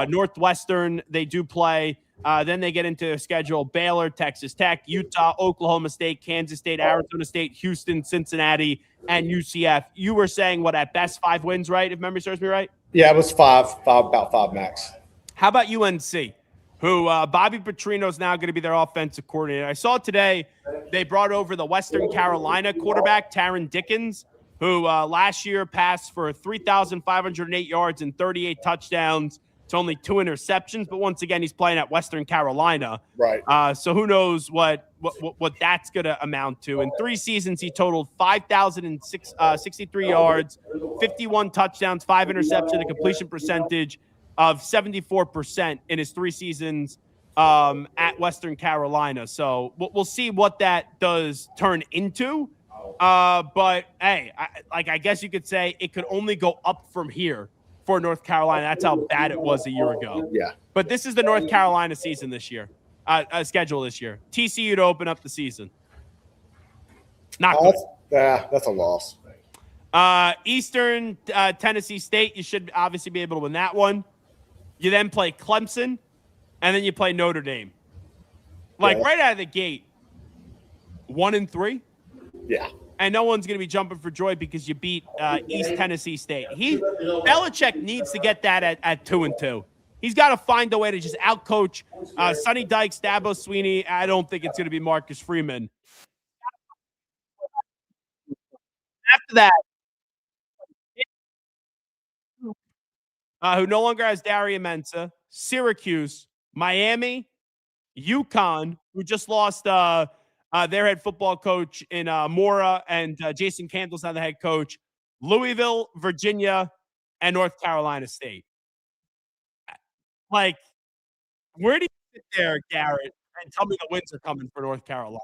Northwestern. They do play. Then they get into their schedule: Baylor, Texas Tech, Utah, Oklahoma State, Kansas State, Arizona State, Houston, Cincinnati, and UCF. You were saying what at best 5 wins, right? If memory serves me right. Yeah, it was about five max. How about UNC? Who Bobby Petrino is now going to be their offensive coordinator. I saw today they brought over the Western Carolina quarterback, Taron Dickens, who last year passed for 3,508 yards and 38 touchdowns. It's only 2 interceptions, but once again, he's playing at Western Carolina. Right. So who knows what that's going to amount to. In 3 seasons, he totaled 5,063 yards, 51 touchdowns, 5 interceptions, a completion percentage of 74% in his 3 seasons at Western Carolina. So we'll see what that does turn into. But hey, I guess you could say it could only go up from here for North Carolina. That's how bad it was a year ago. Yeah. But this is the North Carolina season this year, schedule this year. TCU to open up the season. Not good. That's a loss. Eastern Tennessee State, you should obviously be able to win that one. You then play Clemson, and then you play Notre Dame. Right out of the gate, 1-3. Yeah. And no one's going to be jumping for joy because you beat East Tennessee State. Belichick needs to get that at 2-2. He's got to find a way to just outcoach Sonny Dykes, Dabo Sweeney. I don't think it's going to be Marcus Freeman. After that, who no longer has Darian Mensah, Syracuse, Miami, UConn, who just lost their head football coach in Mora, and Jason Candle's now the head coach, Louisville, Virginia, and North Carolina State. Like, where do you sit there, Garrett, and tell me the wins are coming for North Carolina?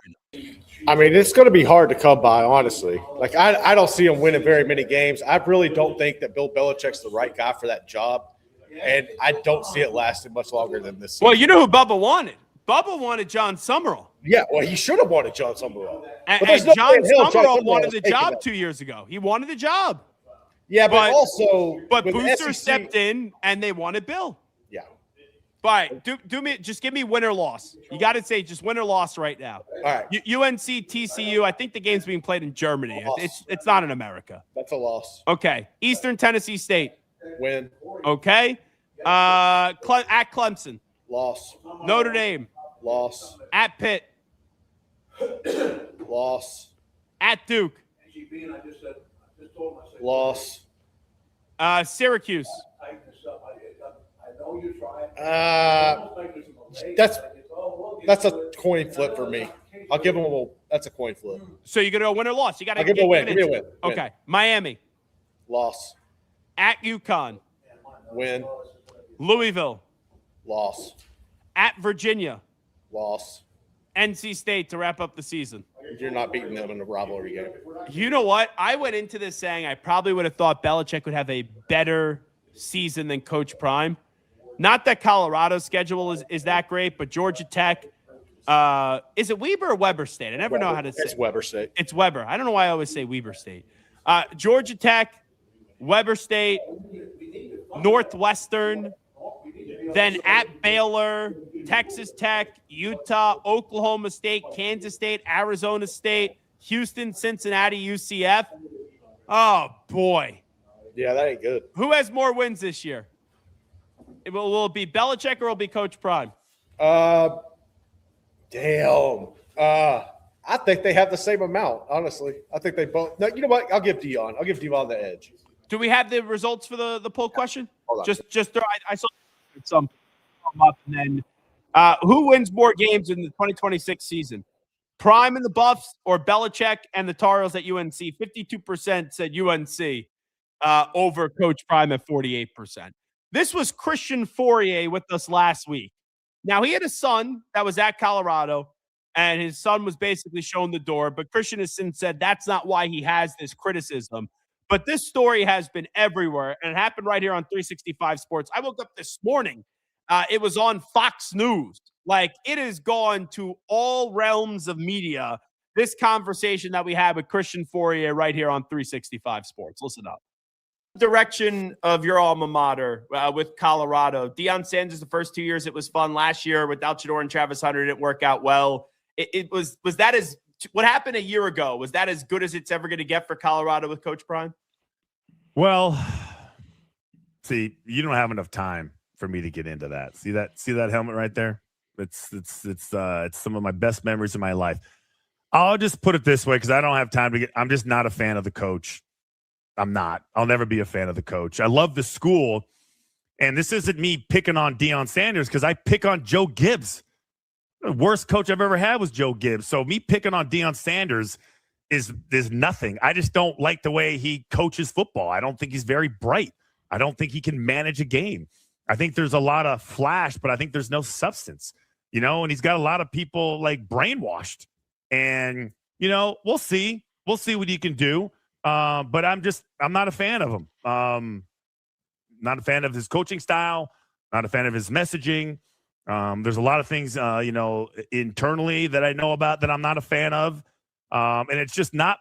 I mean, it's going to be hard to come by, honestly. Like, I don't see him winning very many games. I really don't think that Bill Belichick's the right guy for that job, and I don't see it lasting much longer than this season. Well, you know who Bubba wanted? Bubba wanted John Summerall. Yeah, well, he should have wanted John Summerall. And John Summerall wanted the job 2 years ago. He wanted the job. Yeah, but also – But Booster stepped in, and they wanted Bill. Yeah. All right, just give me win or loss. You got to say just win or loss right now. All right. UNC, TCU, I think the game's being played in Germany. It's not in America. That's a loss. Okay. Eastern Tennessee State. Win. Okay. At Clemson. Loss. Notre Dame. Loss. At Pitt. Loss. At Duke. Loss. Syracuse. That's a coin flip for me. I'll give him that's a coin flip. So you're going to go win or loss? You got to give him a win. Give me a win. Okay. Miami. Loss. At UConn. Win. Louisville. Loss. At Virginia. Loss. NC State to wrap up the season. You're not beating them in a rivalry game. You know what? I went into this saying I probably would have thought Belichick would have a better season than Coach Prime. Not that Colorado's schedule is that great, but Georgia Tech. Is it Weber or Weber State? I never know how to say it. It's Weber State. It's Weber. I don't know why I always say Weber State. Georgia Tech, Weber State, Northwestern, then at Baylor, Texas Tech, Utah, Oklahoma State, Kansas State, Arizona State, Houston, Cincinnati, UCF. Oh, boy. Yeah, that ain't good. Who has more wins this year? Will it be Belichick or will it be Coach Prime? Damn. I think they have the same amount, honestly. I think they both. No, you know what? I'll give Dion. I'll give Dion the edge. Do we have the results for the poll question? Hold on. Just throw. I saw some up, and then who wins more games in the 2026 season? Prime and the Buffs or Belichick and the Tar Heels at UNC? 52% said UNC over Coach Prime at 48%. This was Christian Fourier with us last week. Now, he had a son that was at Colorado, and his son was basically shown the door. But Christian has since said that's not why he has this criticism. But this story has been everywhere, and it happened right here on 365 Sports. I woke up this morning. It was on Fox News. Like, it has gone to all realms of media, this conversation that we had with Christian Fourier right here on 365 Sports. Listen up. Direction of your alma mater with Colorado. Deion Sanders, the first 2 years, it was fun. Last year, without Shador and Travis Hunter, it didn't work out well. Was that what happened a year ago? Was that as good as it's ever going to get for Colorado with Coach Prime? Well, see, you don't have enough time for me to get into that. See that helmet right there? It's some of my best memories of my life. I'll just put it this way, because I don't have time to get. I'm just not a fan of the coach. I'm not. I'll never be a fan of the coach. I love the school, and this isn't me picking on Deion Sanders, because I pick on Joe Gibbs. The worst coach I've ever had was Joe Gibbs. So me picking on Deion Sanders is nothing. I just don't like the way he coaches football. I don't think he's very bright. I don't think he can manage a game. I think there's a lot of flash, but I think there's no substance. and he's got a lot of people like brainwashed. And, we'll see. We'll see what he can do. But I'm not a fan of him. Not a fan of his coaching style, not a fan of his messaging. There's a lot of things, internally that I know about that I'm not a fan of. And it's just not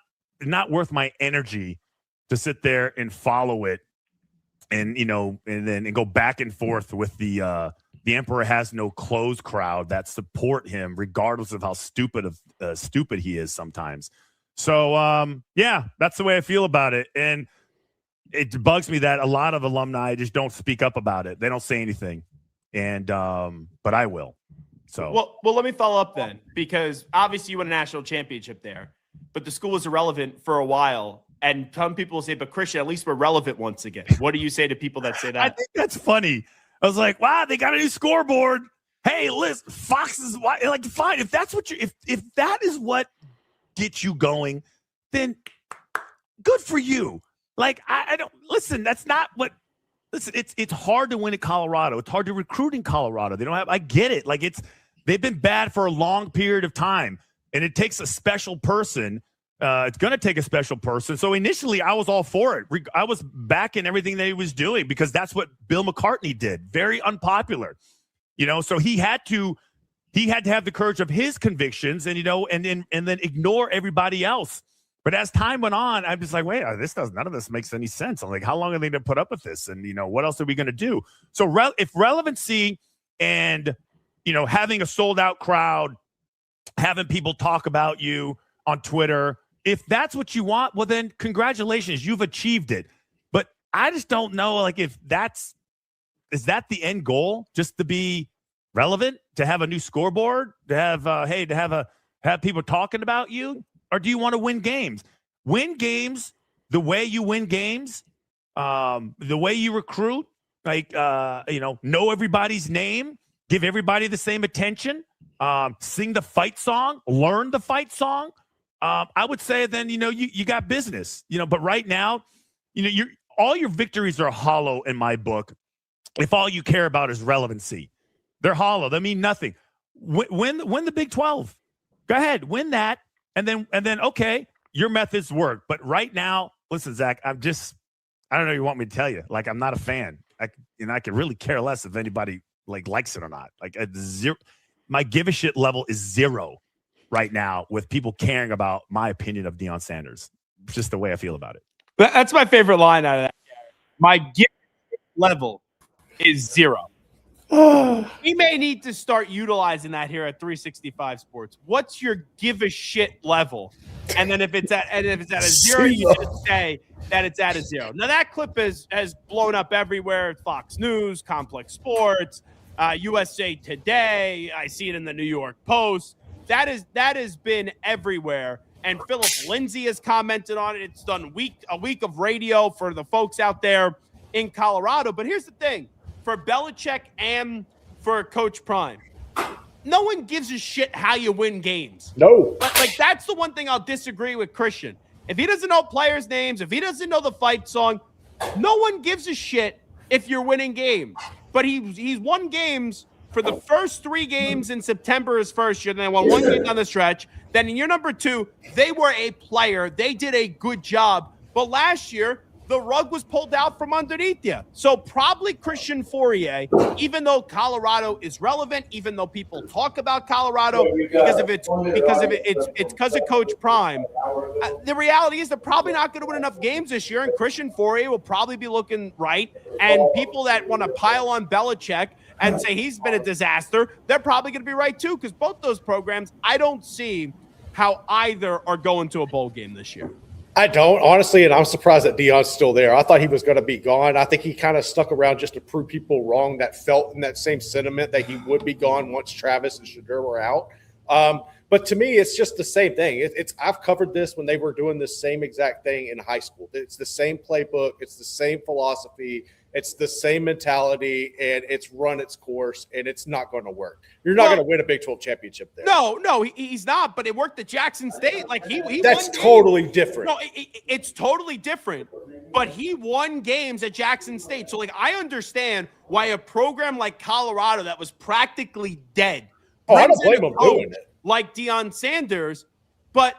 worth my energy to sit there and follow it and then go back and forth with the Emperor Has No Clothes crowd that support him regardless of how stupid he is sometimes. So, that's the way I feel about it. And it bugs me that a lot of alumni just don't speak up about it. They don't say anything. And but I will. So well, let me follow up then, because obviously you won a national championship there, but the school was irrelevant for a while. And some people will say, but Christian, at least we're relevant once again. What do you say to people that say that? I think that's funny. I was like, wow, they got a new scoreboard. Hey, listen, Fox is like, fine. If that's what if that is what gets you going, then good for you. Like, I don't listen. That's not what. Listen, it's hard to win at Colorado. It's hard to recruit in Colorado. They don't have. I get it. Like they've been bad for a long period of time, and it takes a special person. It's going to take a special person. So initially, I was all for it. I was backing everything that he was doing because that's what Bill McCartney did. Very unpopular, So he had to have the courage of his convictions, and and then ignore everybody else. But as time went on, I'm just like, wait, none of this makes any sense. I'm like, how long are they going to put up with this? And, what else are we going to do? So if relevancy and, having a sold out crowd, having people talk about you on Twitter, if that's what you want, well, then congratulations, you've achieved it. But I just don't know, like, is that the end goal? Just to be relevant, to have a new scoreboard, to have, have people talking about you? Or do you want to win games? Win games the way you win games, the way you recruit, like, know everybody's name, give everybody the same attention, sing the fight song, learn the fight song. I would say then, you got business, but right now, all your victories are hollow in my book. If all you care about is relevancy, they're hollow. They mean nothing. Win the Big 12. Go ahead, win that. And then, okay, your methods work. But right now, listen, Zach, I don't know what you want me to tell you. Like, I'm not a fan. I can really care less if anybody likes it or not. Like, my give a shit level is 0 right now with people caring about my opinion of Deion Sanders. It's just the way I feel about it. That's my favorite line out of that. My give a shit level is 0. We may need to start utilizing that here at 365 Sports. What's your give a shit level? And then if it's at a 0, you just say that it's at a 0. Now that clip has blown up everywhere. Fox News, Complex Sports, USA Today. I see it in the New York Post. That has been everywhere. And Philip Lindsay has commented on it. It's done a week of radio for the folks out there in Colorado. But here's the thing. For Belichick and for Coach Prime, no one gives a shit how you win games. No. But that's the one thing I'll disagree with Christian. If he doesn't know players' names, if he doesn't know the fight song, no one gives a shit if you're winning games. But he's won games for the first 3 games in September his first year. Then they won 1 game down the stretch. Then in year number 2, they were a player. They did a good job. But last year, the rug was pulled out from underneath you. So probably Christian Fourier, even though Colorado is relevant, even though people talk about Colorado because of Coach Prime. The reality is they're probably not going to win enough games this year, and Christian Fourier will probably be looking right. And people that want to pile on Belichick and say he's been a disaster, they're probably going to be right too, because both those programs, I don't see how either are going to a bowl game this year. I don't, honestly, and I'm surprised that Deion's still there. I thought he was going to be gone. I think he kind of stuck around just to prove people wrong that felt in that same sentiment that he would be gone once Travis and Shadur were out. But to me, it's just the same thing. I've covered this when they were doing the same exact thing in high school. It's the same playbook. It's the same philosophy. It's the same mentality, and it's run its course, and it's not going to work. You're not going to win a Big 12 championship there. No, he's not. But it worked at Jackson State. Like he that's totally different. No, it's totally different. But he won games at Jackson State. So I understand why a program like Colorado that was practically dead I brings don't in blame a him doing coach it. like Deion Sanders. But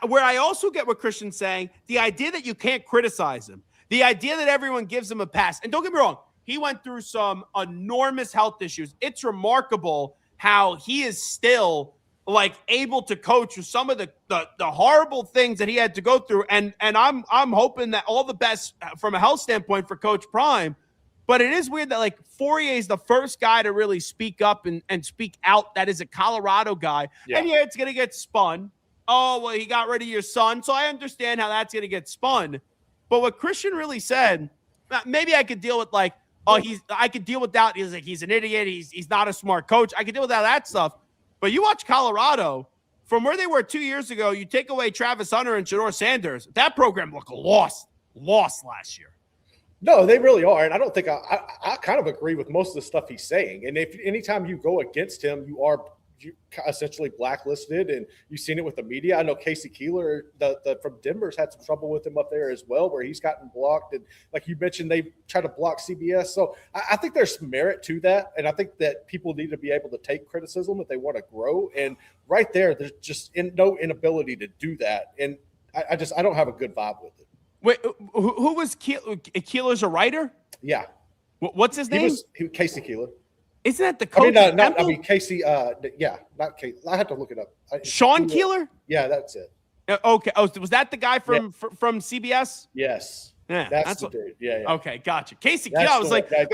where I also get what Christian's saying, the idea that you can't criticize him, the idea that everyone gives him a pass. And don't get me wrong, he went through some enormous health issues. It's remarkable how he is still like able to coach with some of the horrible things that he had to go through. And I'm hoping that all the best from a health standpoint for Coach Prime. But it is weird that like Fourier is the first guy to really speak up and speak out. That is a Colorado guy. Yeah. And it's going to get spun. Oh, well, he got rid of your son. So I understand how that's going to get spun. But what Christian really said, maybe I could deal with like, I could deal with that. He's like, he's an idiot. He's not a smart coach. I could deal with that stuff. But you watch Colorado from where they were 2 years ago. You take away Travis Hunter and Shedeur Sanders. That program looked lost last year. No, they really are. And I don't think I kind of agree with most of the stuff he's saying. And if anytime you go against him, you are essentially blacklisted, and you've seen it with the media. I know Casey Keeler from Denver's had some trouble with him up there as well, where he's gotten blocked. And like you mentioned, they try to block CBS. So I think there's merit to that. And I think that people need to be able to take criticism if they want to grow. And right there's just no inability to do that. And I don't have a good vibe with it. Wait, who was Keeler? Keeler's a writer? Yeah. What's his name? Casey Keeler. Isn't that the coach? Casey. Not Casey. I have to look it up. Sean Keeler? Yeah, that's it. Okay. Oh, was that the guy from CBS? Yes. Yeah, that's the dude. Yeah. Okay, gotcha. Casey Keeler. I was like, I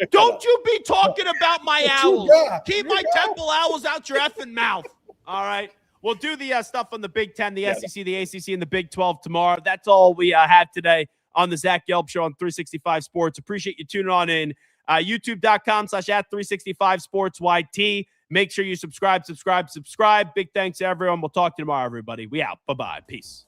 don't you be talking about my owls. Keep my Temple Owls out your effing mouth. All right. We'll do the stuff on the Big Ten, the SEC, the ACC, and the Big 12 tomorrow. That's all we have today on the Zach Gelb Show on 365 Sports. Appreciate you tuning on in. YouTube.com/@365SportsYT. Make sure you subscribe. Big thanks to everyone. We'll talk to you tomorrow, everybody. We out. Bye-bye. Peace.